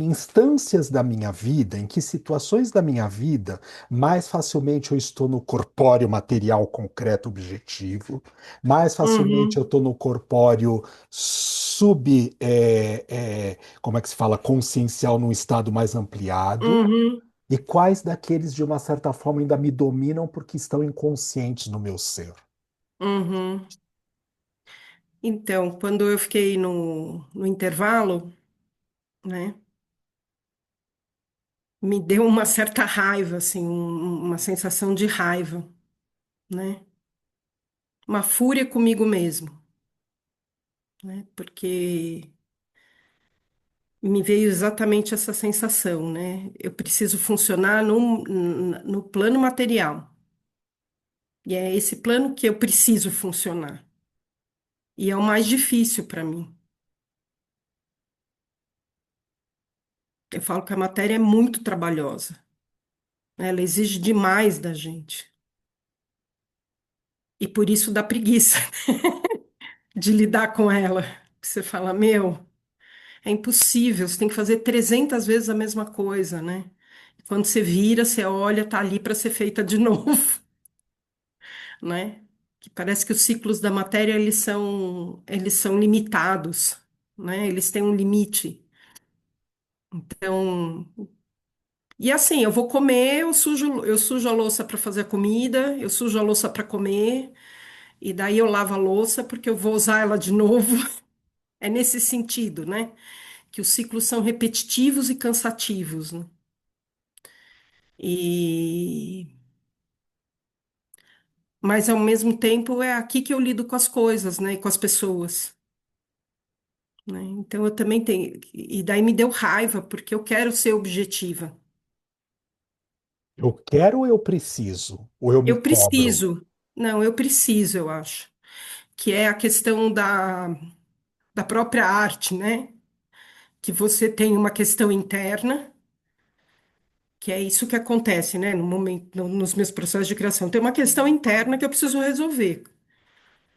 instâncias da minha vida, em que situações da minha vida, mais facilmente eu estou no corpóreo material concreto objetivo, mais facilmente eu Uhum, estou no corpóreo como é que se fala, consciencial num estado mais ampliado, uhum, e quais daqueles, de uma certa forma, ainda me dominam porque estão inconscientes no meu ser. uhum. Então, quando eu fiquei no intervalo, né, me deu uma certa raiva, assim, uma sensação de raiva, né? Uma fúria comigo mesmo, né? Porque me veio exatamente essa sensação, né? Eu preciso funcionar no plano material. E é esse plano que eu preciso funcionar. E é o mais difícil para mim. Eu falo que a matéria é muito trabalhosa, né? Ela exige demais da gente. E por isso dá preguiça de lidar com ela. Você fala, meu, é impossível, você tem que fazer 300 vezes a mesma coisa, né? Quando você vira, você olha, tá ali para ser feita de novo, né? Que parece que os ciclos da matéria eles são limitados, né? Eles têm um limite. Então, e assim, eu vou comer, eu sujo a louça para fazer a comida, eu sujo a louça para comer, e daí eu lavo a louça porque eu vou usar ela de novo. É nesse sentido, né? Que os ciclos são repetitivos e cansativos, né? E mas ao mesmo tempo é aqui que eu lido com as coisas, né, e com as pessoas, né? Então eu também tenho, e daí me deu raiva porque eu quero ser objetiva. Eu quero ou eu preciso? Ou eu me Eu cobro? preciso, não, eu preciso, eu acho, que é a questão da própria arte, né? Que você tem uma questão interna, que é isso que acontece, né, no momento, nos meus processos de criação. Tem uma questão interna que eu preciso resolver.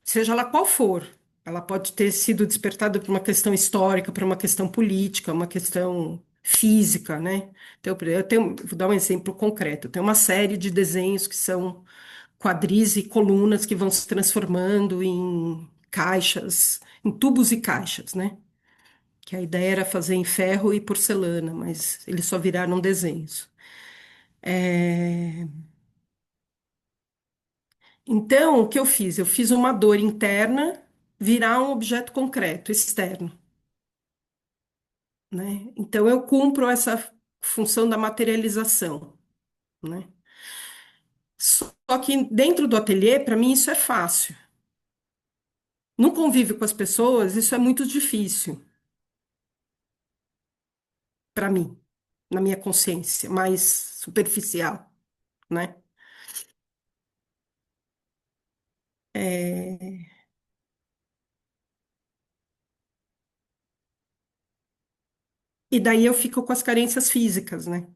Seja ela qual for. Ela pode ter sido despertada por uma questão histórica, por uma questão política, uma questão física, né? Então, vou dar um exemplo concreto. Tem uma série de desenhos que são quadris e colunas que vão se transformando em caixas, em tubos e caixas, né? Que a ideia era fazer em ferro e porcelana, mas eles só viraram desenhos. É, Então, o que eu fiz? Eu fiz uma dor interna virar um objeto concreto, externo, né? Então, eu cumpro essa função da materialização, né? Só que dentro do ateliê, para mim, isso é fácil. No convívio com as pessoas, isso é muito difícil para mim, na minha consciência mais superficial, né? É, E daí eu fico com as carências físicas, né?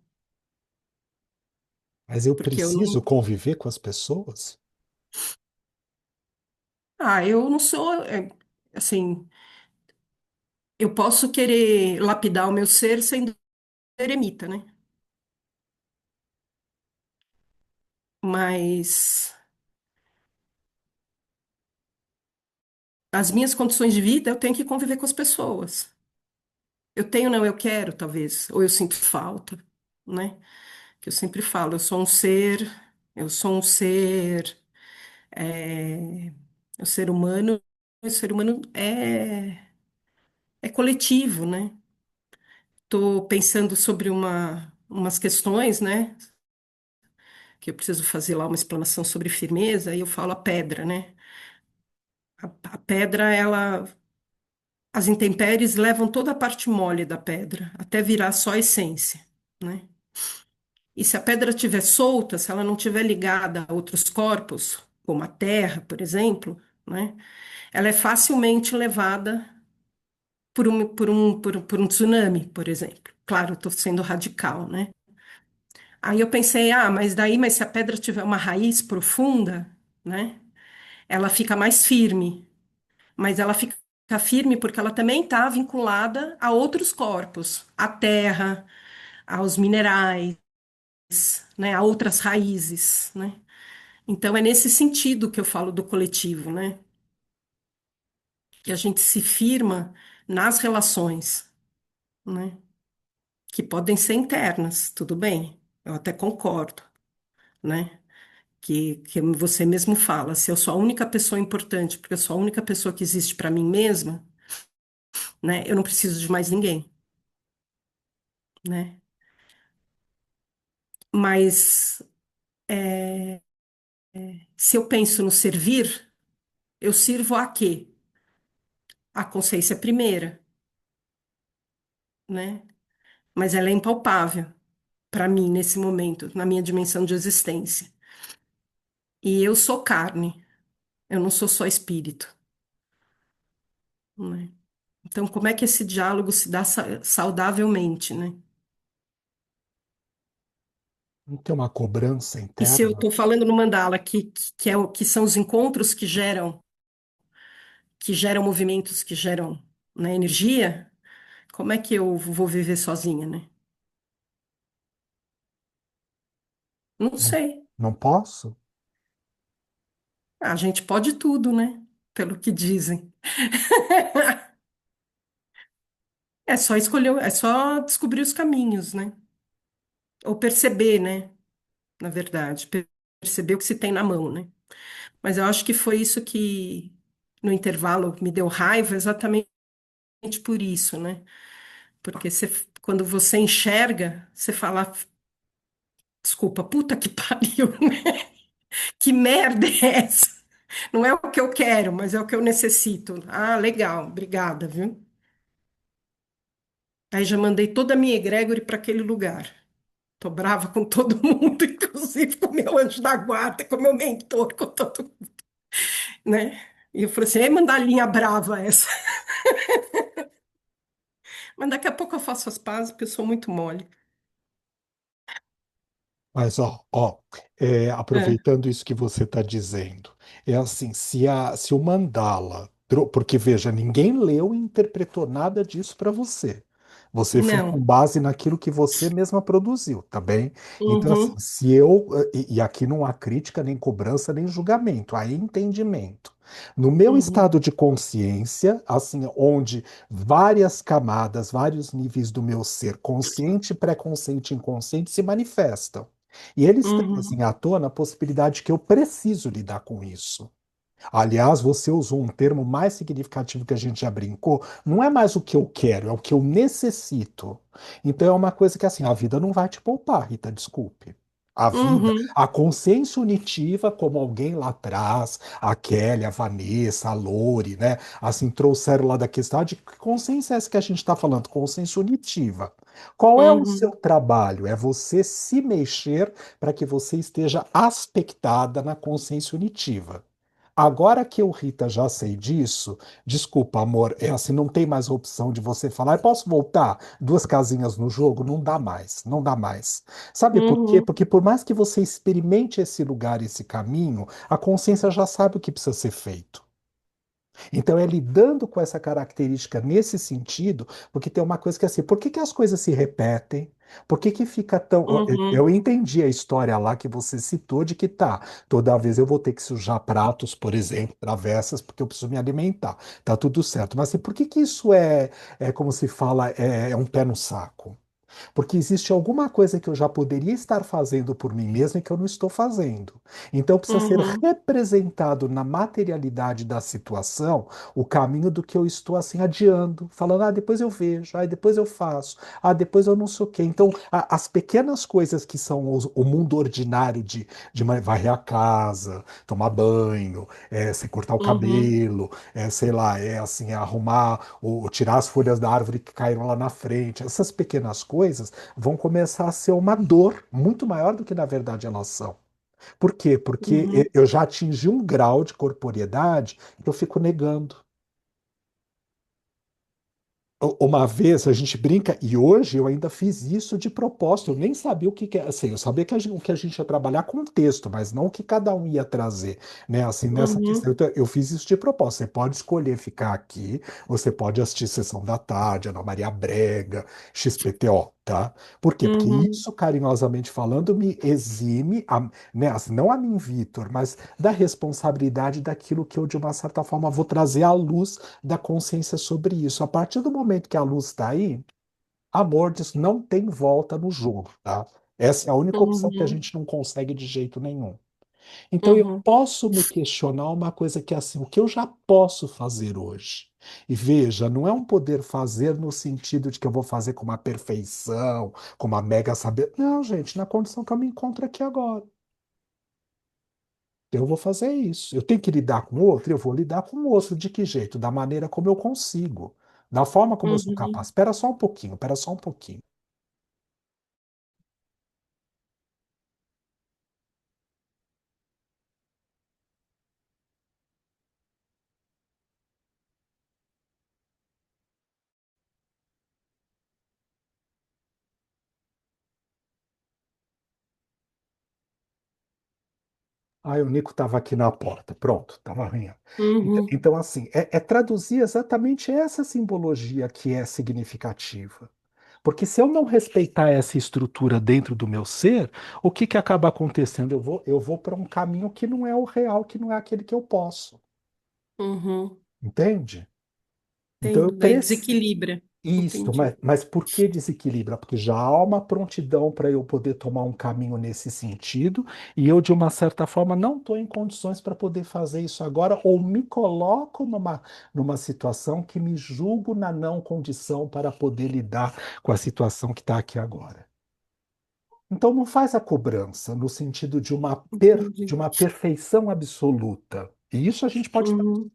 Mas eu Porque eu preciso não. conviver com as pessoas? Eu não sou. Assim, eu posso querer lapidar o meu ser sendo eremita, né? Mas as minhas condições de vida, eu tenho que conviver com as pessoas. Eu tenho, não, eu quero, talvez, ou eu sinto falta, né? Que eu sempre falo, eu sou um ser, é, o ser humano, o ser humano é coletivo, né? Estou pensando sobre umas questões, né? Que eu preciso fazer lá uma explanação sobre firmeza, e eu falo a pedra, né? A pedra, as intempéries levam toda a parte mole da pedra, até virar só a essência, né? E se a pedra estiver solta, se ela não estiver ligada a outros corpos, como a terra, por exemplo, né? Ela é facilmente levada por um tsunami, por exemplo. Claro, estou sendo radical, né? Aí eu pensei, ah, mas se a pedra tiver uma raiz profunda, né, ela fica mais firme. Mas ela fica firme porque ela também está vinculada a outros corpos, à terra, aos minerais, né, a outras raízes, né? Então é nesse sentido que eu falo do coletivo, né? Que a gente se firma nas relações, né? Que podem ser internas, tudo bem? Eu até concordo, né? Que você mesmo fala, se eu sou a única pessoa importante, porque eu sou a única pessoa que existe para mim mesma, né? Eu não preciso de mais ninguém, né? Mas se eu penso no servir, eu sirvo a quê? A consciência primeira, né? Mas ela é impalpável para mim nesse momento, na minha dimensão de existência. E eu sou carne, eu não sou só espírito, né? Então, como é que esse diálogo se dá saudavelmente, né? Não tem uma cobrança E se eu interna. estou falando no mandala que são os encontros que geram movimentos, que geram, né, energia, como é que eu vou viver sozinha, né? Não Não, sei. não posso? A gente pode tudo, né? Pelo que dizem. É só escolher, é só descobrir os caminhos, né? Ou perceber, né? Na verdade, perceber o que se tem na mão, né? Mas eu acho que foi isso que no intervalo me deu raiva, exatamente por isso, né? Porque quando você enxerga, você fala, desculpa, puta que pariu, né? Que merda é essa? Não é o que eu quero, mas é o que eu necessito. Ah, legal, obrigada, viu? Aí já mandei toda a minha egrégore para aquele lugar. Tô brava com todo mundo, inclusive com o meu anjo da guarda, com o meu mentor, com todo mundo, né? E eu falei assim, é mandar linha brava essa. Mas daqui a pouco eu faço as pazes, porque eu sou muito mole. Mas, É, aproveitando isso que você está dizendo, é assim, se o mandala, porque veja, ninguém leu e interpretou nada disso para você. Você foi com não. base naquilo que você mesma produziu, tá bem? Então, assim, Uhum, se eu, e aqui não há crítica, nem cobrança, nem julgamento, há entendimento. No meu uhum, estado de consciência, assim, onde várias camadas, vários níveis do meu ser, consciente, pré-consciente e inconsciente, se manifestam. E eles trazem uhum, à tona a possibilidade que eu preciso lidar com isso. Aliás, você usou um termo mais significativo que a gente já brincou. Não é mais o que eu quero, é o que eu necessito. Então é uma coisa que assim, a vida não vai te poupar, Rita, desculpe. A vida, uhum, a consciência unitiva, como alguém lá atrás, a Kelly, a Vanessa, a Lori, né? Assim, trouxeram lá da questão de que consciência é essa que a gente está falando? Consciência unitiva. Qual é o seu uhum, trabalho? É você se mexer para que você esteja aspectada na consciência unitiva. Agora que eu, Rita, já sei disso, desculpa, amor, é assim, não tem mais opção de você falar, "Eu posso voltar duas casinhas no jogo?" Não dá mais, não dá mais. Sabe por quê? uhum, Porque por mais que você experimente esse lugar, esse caminho, a consciência já sabe o que precisa ser feito. Então é lidando com essa característica nesse sentido, porque tem uma coisa que é assim, por que que as coisas se repetem? Por que que fica tão. Eu uhum, entendi a história lá que você citou de que tá, toda vez eu vou ter que sujar pratos, por exemplo, travessas, porque eu preciso me alimentar. Tá tudo certo. Mas assim, por que que isso é como se fala, é um pé no saco? Porque existe alguma coisa que eu já poderia estar fazendo por mim mesmo e que eu não estou fazendo. Então precisa ser uhum, representado na materialidade da situação o caminho do que eu estou assim adiando, falando, depois eu vejo, depois eu faço, depois eu não sei o quê. Então, as pequenas coisas que são o mundo ordinário de varrer a casa, tomar banho, se cortar o uhum, cabelo, sei lá, assim, arrumar ou tirar as folhas da árvore que caíram lá na frente. Essas pequenas coisas vão começar a ser uma dor muito maior do que na verdade elas são. Por quê? Porque uhum, eu já atingi um grau de corporeidade que eu fico negando. Uma vez a gente brinca, e hoje eu ainda fiz isso de propósito. Eu nem sabia o que, que é. Assim, eu sabia que o que a gente ia trabalhar com texto, mas não o que cada um ia trazer, né? Assim, nessa questão, Uhum, então, eu fiz isso de propósito. Você pode escolher ficar aqui, você pode assistir Sessão da Tarde, Ana Maria Brega, XPTO, tá? Por quê? Porque uhum, isso, carinhosamente falando, me exime, né? Assim, não a mim, Vitor, mas da responsabilidade daquilo que eu, de uma certa forma, vou trazer à luz da consciência sobre isso. A partir do momento que a luz está aí, amor, disso não tem volta no jogo, tá? Essa é a única opção que a uhum, gente não consegue de jeito nenhum. Então eu uhum, posso me questionar uma coisa que é assim, o que eu já posso fazer hoje? E veja, não é um poder fazer no sentido de que eu vou fazer com uma perfeição, com uma mega saber. Não, gente, na condição que eu me encontro aqui agora. Eu vou fazer isso. Eu tenho que lidar com o outro, eu vou lidar com o outro. De que jeito? Da maneira como eu consigo. Da forma como eu sou capaz. uhum. Espera só um pouquinho, espera só um pouquinho. Ah, o Nico estava aqui na porta. Pronto, estava arranhando. Então, Uhum, então, assim, é traduzir exatamente essa simbologia que é significativa. Porque se eu não respeitar essa estrutura dentro do meu ser, o que que acaba acontecendo? Eu vou para um caminho que não é o real, que não é aquele que eu posso. uhum. Entende? Então eu Entendo. Daí preciso. desequilibra. Isso, Entendi. mas por que desequilibra? Porque já há uma prontidão para eu poder tomar um caminho nesse sentido, e eu, de uma certa forma, não estou em condições para poder fazer isso agora, ou me coloco numa situação que me julgo na não condição para poder lidar com a situação que está aqui agora. Então não faz a cobrança no sentido de Entendi. uma perfeição absoluta. E isso a gente pode Uhum,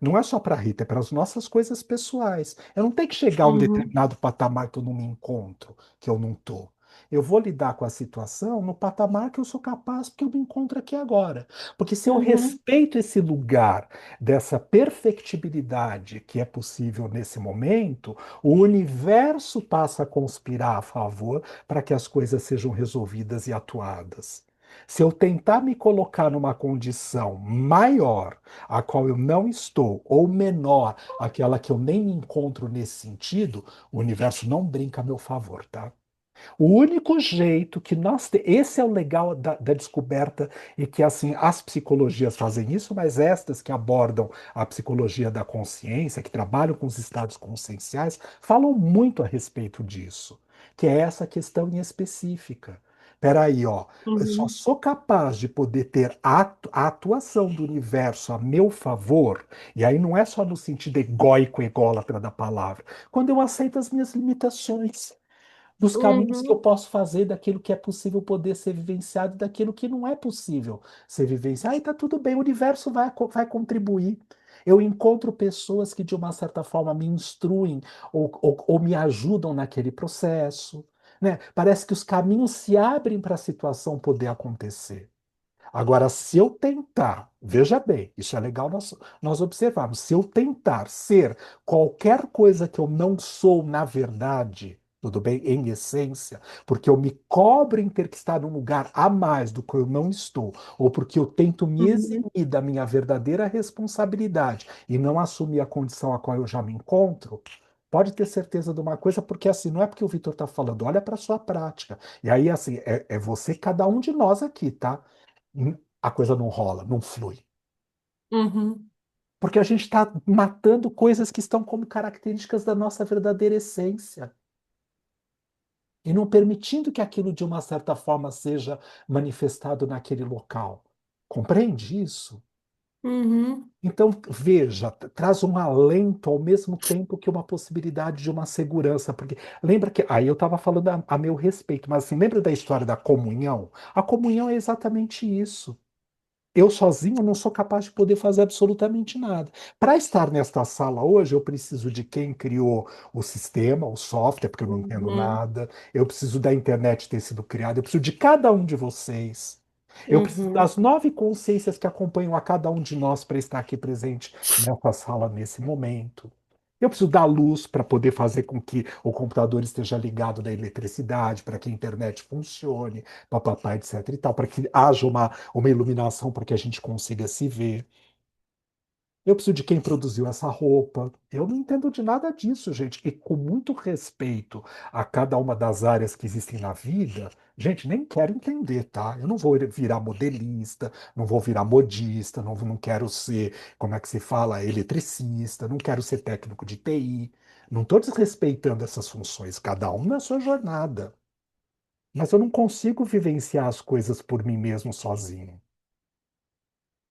não é só para a Rita, é para as nossas coisas pessoais. Eu não tenho que chegar a um uhum, determinado patamar que eu não me encontro, que eu não estou. Eu vou lidar com a situação no patamar que eu sou capaz, porque eu me encontro aqui agora. Porque se eu uhum, respeito esse lugar dessa perfectibilidade que é possível nesse momento, o universo passa a conspirar a favor para que as coisas sejam resolvidas e atuadas. Se eu tentar me colocar numa condição maior, a qual eu não estou, ou menor, aquela que eu nem me encontro nesse sentido, o universo não brinca a meu favor, tá? O único jeito que esse é o legal da descoberta e que assim as psicologias fazem isso, mas estas que abordam a psicologia da consciência, que trabalham com os estados conscienciais, falam muito a respeito disso, que é essa questão em específica. Peraí, ó, eu só uhum, sou capaz de poder ter a atuação do universo a meu favor, e aí não é só no sentido egóico, ególatra da palavra, quando eu aceito as minhas limitações dos caminhos que eu uhum, posso fazer, daquilo que é possível poder ser vivenciado, daquilo que não é possível ser vivenciado. Aí tá tudo bem, o universo vai contribuir. Eu encontro pessoas que, de uma certa forma, me instruem ou me ajudam naquele processo. Né? Parece que os caminhos se abrem para a situação poder acontecer. Agora, se eu tentar, veja bem, isso é legal nós observarmos, se eu tentar ser qualquer coisa que eu não sou na verdade, tudo bem, em essência, porque eu me cobro em ter que estar num lugar a mais do que eu não estou, ou porque eu tento me uhum, eximir da minha verdadeira responsabilidade e não assumir a condição a qual eu já me encontro, pode ter certeza de uma coisa, porque assim, não é porque o Vitor está falando, olha para a sua prática. E aí, assim, é você, cada um de nós aqui, tá? A coisa não rola, não flui. uhum, Porque a gente está matando coisas que estão como características da nossa verdadeira essência e não permitindo que aquilo de uma certa forma seja manifestado naquele local. Compreende isso? uhum, Então, veja, traz um alento ao mesmo tempo que uma possibilidade de uma segurança, porque lembra que aí eu estava falando a meu respeito, mas assim, lembra da história da comunhão? A comunhão é exatamente isso. Eu sozinho não sou capaz de poder fazer absolutamente nada. Para estar nesta sala hoje, eu preciso de quem criou o sistema, o software, porque eu não entendo uhum, nada. Eu preciso da internet ter sido criada. Eu preciso de cada um de vocês. Eu preciso uhum, das 9 consciências que acompanham a cada um de nós para estar aqui presente nessa sala nesse momento. Eu preciso dar luz para poder fazer com que o computador esteja ligado na eletricidade, para que a internet funcione, papapá, etc e tal, para que haja uma iluminação para que a gente consiga se ver. Eu preciso de quem produziu essa roupa. Eu não entendo de nada disso, gente. E com muito respeito a cada uma das áreas que existem na vida, gente, nem quero entender, tá? Eu não vou virar modelista, não vou virar modista, não quero ser, como é que se fala, eletricista, não quero ser técnico de TI. Não estou desrespeitando essas funções, cada um na sua jornada. Mas eu não consigo vivenciar as coisas por mim mesmo sozinho.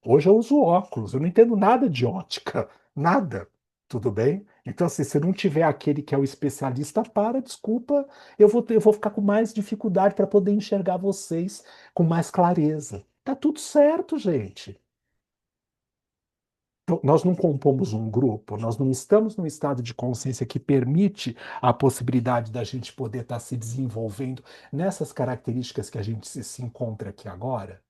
Hoje eu uso óculos, eu não entendo nada de ótica, nada. Tudo bem? Então, assim, se não tiver aquele que é o especialista, desculpa, eu vou ficar com mais dificuldade para poder enxergar vocês com mais clareza. Tá tudo certo, gente. Então, nós não compomos um grupo, nós não estamos num estado de consciência que permite a possibilidade da gente poder estar se desenvolvendo nessas características que a gente se encontra aqui agora.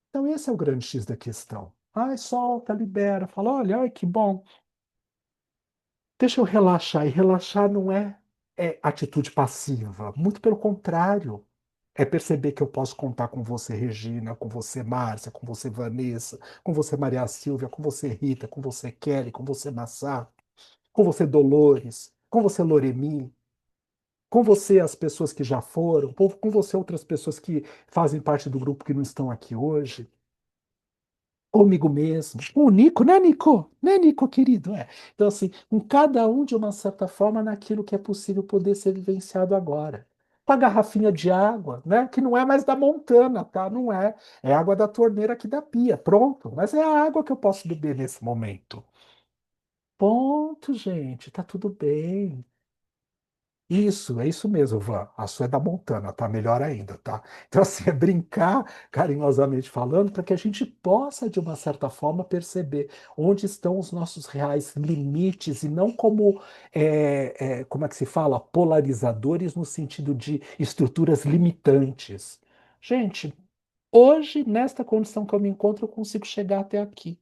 Então, esse é o grande X da questão. Ai, solta, libera, fala, olha, ai, que bom. Deixa eu relaxar. E relaxar não é atitude passiva. Muito pelo contrário. É perceber que eu posso contar com você, Regina, com você, Márcia, com você, Vanessa, com você, Maria Silvia, com você, Rita, com você, Kelly, com você, Massá, com você, Dolores, com você, Loremi, com você, as pessoas que já foram, com você, outras pessoas que fazem parte do grupo que não estão aqui hoje. Comigo mesmo. O Nico, né, Nico? Né, Nico, querido? É. Então, assim, com cada um, de uma certa forma, naquilo que é possível poder ser vivenciado agora. Com a garrafinha de água, né? Que não é mais da Montana, tá? Não é. É água da torneira aqui da pia. Pronto. Mas é a água que eu posso beber nesse momento. Ponto, gente. Tá tudo bem. Isso, é isso mesmo, Van. A sua é da Montana, tá melhor ainda, tá? Então, assim, é brincar, carinhosamente falando, para que a gente possa, de uma certa forma, perceber onde estão os nossos reais limites e não como, como é que se fala? Polarizadores no sentido de estruturas limitantes. Gente, hoje, nesta condição que eu me encontro, eu consigo chegar até aqui.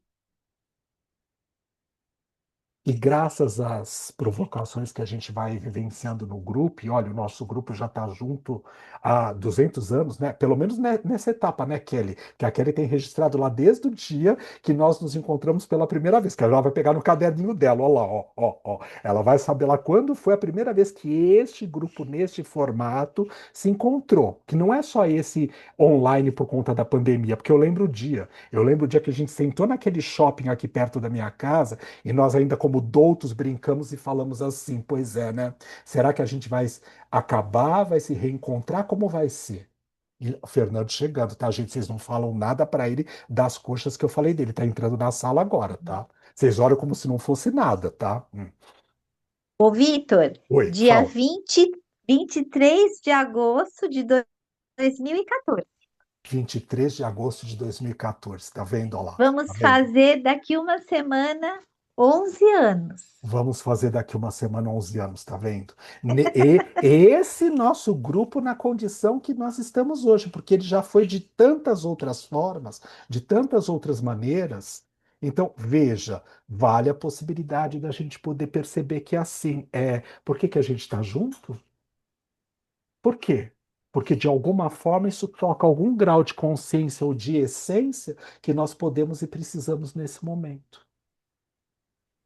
E graças às provocações que a gente vai vivenciando no grupo, e olha, o nosso grupo já está junto há 200 anos, né? Pelo menos nessa etapa, né, Kelly? Que a Kelly tem registrado lá desde o dia que nós nos encontramos pela primeira vez, que ela vai pegar no caderninho dela, ó lá, ó, ó, ó. Ela vai saber lá quando foi a primeira vez que este grupo, neste formato, se encontrou. Que não é só esse online por conta da pandemia, porque eu lembro o dia que a gente sentou naquele shopping aqui perto da minha casa. E nós ainda como doutos brincamos e falamos assim, pois é, né? Será que a gente vai acabar, vai se reencontrar? Como vai ser? E o Fernando chegando, tá, gente? Vocês não falam nada para ele das coxas que eu falei dele. Tá entrando na sala agora, tá? Vocês olham como se não fosse nada, tá? Ô, Vitor, Oi, dia fala. 23 de agosto de 2014. 23 de agosto de 2014, tá vendo? Olha lá, tá Vamos vendo? fazer daqui uma semana 11 anos. Vamos fazer daqui uma semana 11 anos, tá vendo? Esse nosso grupo na condição que nós estamos hoje, porque ele já foi de tantas outras formas, de tantas outras maneiras. Então, veja, vale a possibilidade da gente poder perceber que é assim. Por que que a gente está junto? Por quê? Porque de alguma forma isso toca algum grau de consciência ou de essência que nós podemos e precisamos nesse momento.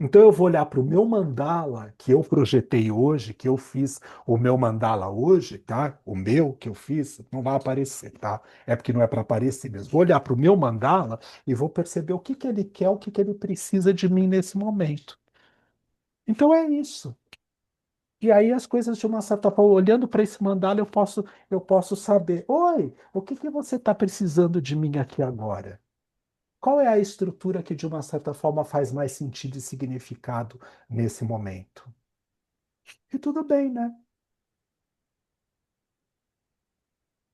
Então eu vou olhar para o meu mandala que eu projetei hoje, que eu fiz o meu mandala hoje, tá? O meu que eu fiz, não vai aparecer, tá? É porque não é para aparecer mesmo. Vou olhar para o meu mandala e vou perceber o que que ele quer, o que que ele precisa de mim nesse momento. Então é isso. E aí as coisas de uma certa forma, olhando para esse mandala, eu posso saber, oi, o que que você está precisando de mim aqui agora? Qual é a estrutura que, de uma certa forma, faz mais sentido e significado nesse momento? E tudo bem, né?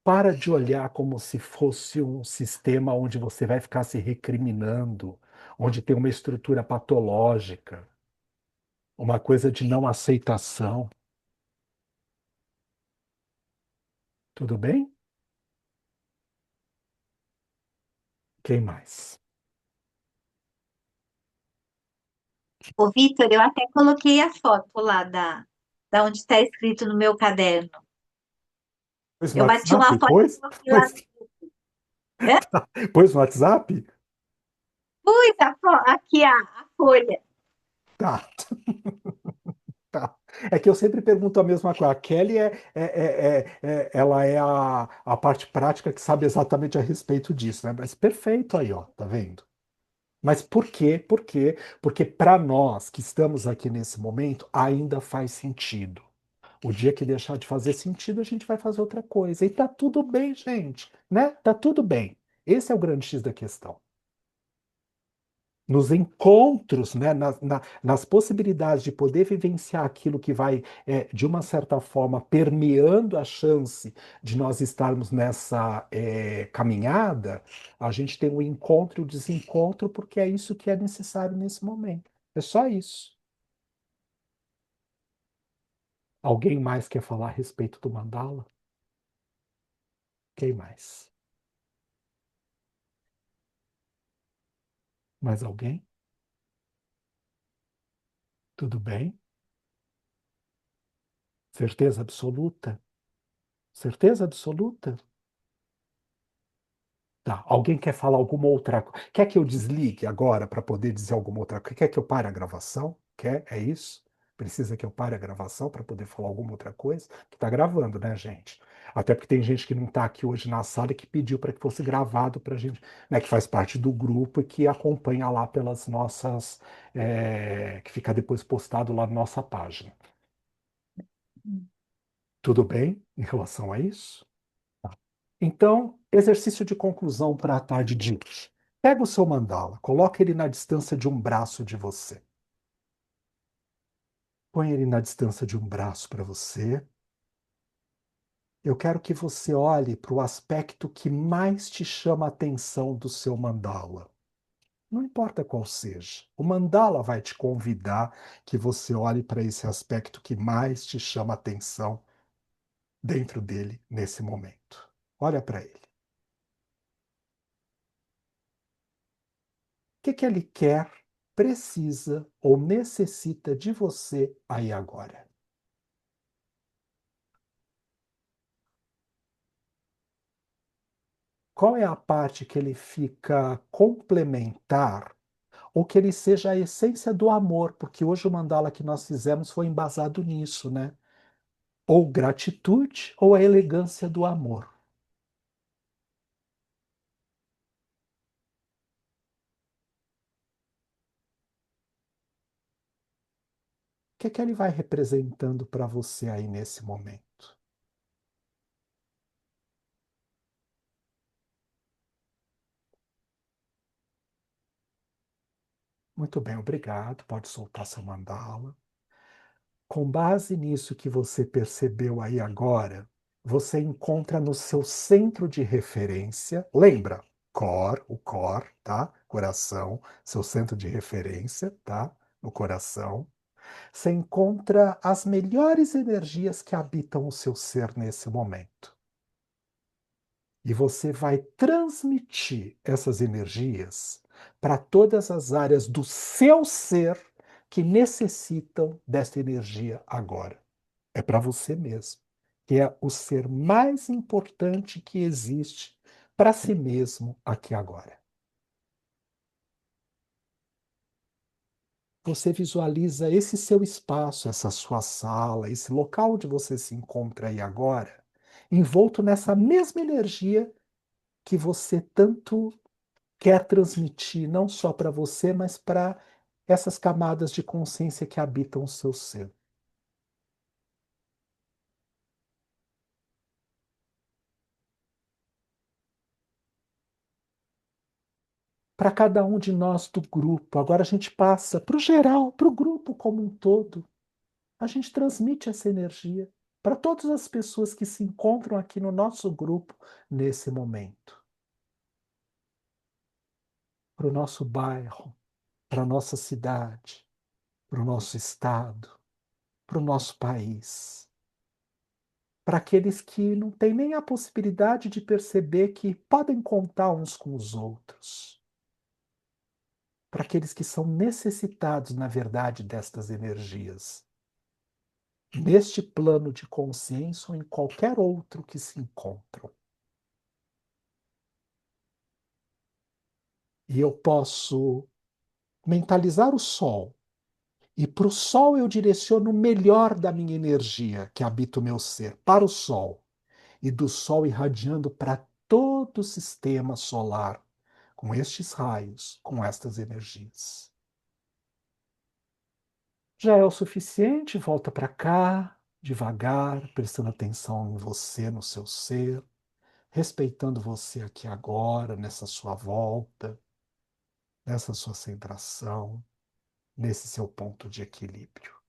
Para de olhar como se fosse um sistema onde você vai ficar se recriminando, onde tem uma estrutura patológica, uma coisa de não aceitação. Tudo bem? Quem mais? Ô, Vitor, eu até coloquei a foto lá da onde está escrito no meu caderno. Pôs no Eu bati uma WhatsApp? foto e Pôs? coloquei lá. Hã? Pôs no WhatsApp? Pus aqui a folha. Tá, tá. É que eu sempre pergunto a mesma coisa. A Kelly ela é a parte prática que sabe exatamente a respeito disso, né? Mas perfeito aí, ó, tá vendo? Mas por quê? Por quê? Porque para nós que estamos aqui nesse momento, ainda faz sentido. O dia que deixar de fazer sentido, a gente vai fazer outra coisa. E tá tudo bem, gente, né? Tá tudo bem. Esse é o grande X da questão. Nos encontros, né, nas possibilidades de poder vivenciar aquilo que vai, de uma certa forma, permeando a chance de nós estarmos nessa caminhada, a gente tem o encontro e o desencontro, porque é isso que é necessário nesse momento. É só isso. Alguém mais quer falar a respeito do mandala? Quem mais? Mais alguém? Tudo bem? Certeza absoluta? Certeza absoluta? Tá. Alguém quer falar alguma outra coisa? Quer que eu desligue agora para poder dizer alguma outra coisa? Quer que eu pare a gravação? Quer? É isso? Precisa que eu pare a gravação para poder falar alguma outra coisa? Que tá gravando, né, gente? Até porque tem gente que não está aqui hoje na sala e que pediu para que fosse gravado para a gente, né, que faz parte do grupo e que acompanha lá pelas nossas, que fica depois postado lá na nossa página. Tudo bem em relação a isso? Então, exercício de conclusão para a tarde de hoje. Pega o seu mandala, coloca ele na distância de um braço de você. Põe ele na distância de um braço para você. Eu quero que você olhe para o aspecto que mais te chama a atenção do seu mandala. Não importa qual seja. O mandala vai te convidar que você olhe para esse aspecto que mais te chama a atenção dentro dele nesse momento. Olha para ele. Que ele quer, precisa ou necessita de você aí agora? Qual é a parte que ele fica complementar ou que ele seja a essência do amor? Porque hoje o mandala que nós fizemos foi embasado nisso, né? Ou gratitude ou a elegância do amor. Que ele vai representando para você aí nesse momento? Muito bem, obrigado. Pode soltar seu mandala. Com base nisso que você percebeu aí agora, você encontra no seu centro de referência, lembra? O core, tá? Coração, seu centro de referência, tá? No coração. Você encontra as melhores energias que habitam o seu ser nesse momento. E você vai transmitir essas energias para todas as áreas do seu ser que necessitam desta energia agora. É para você mesmo, que é o ser mais importante que existe para si mesmo aqui agora. Você visualiza esse seu espaço, essa sua sala, esse local onde você se encontra aí agora, envolto nessa mesma energia que você tanto quer transmitir, não só para você, mas para essas camadas de consciência que habitam o seu ser. Para cada um de nós do grupo. Agora a gente passa para o geral, para o grupo como um todo. A gente transmite essa energia para todas as pessoas que se encontram aqui no nosso grupo nesse momento. Para o nosso bairro, para a nossa cidade, para o nosso estado, para o nosso país. Para aqueles que não têm nem a possibilidade de perceber que podem contar uns com os outros. para aqueles que são necessitados, na verdade, destas energias, neste plano de consciência ou em qualquer outro que se encontram. E eu posso mentalizar o sol, e para o sol eu direciono o melhor da minha energia, que habita o meu ser, para o sol, e do sol irradiando para todo o sistema solar, com estes raios, com estas energias. Já é o suficiente, volta para cá, devagar, prestando atenção em você, no seu ser, respeitando você aqui agora, nessa sua volta, nessa sua centração, nesse seu ponto de equilíbrio.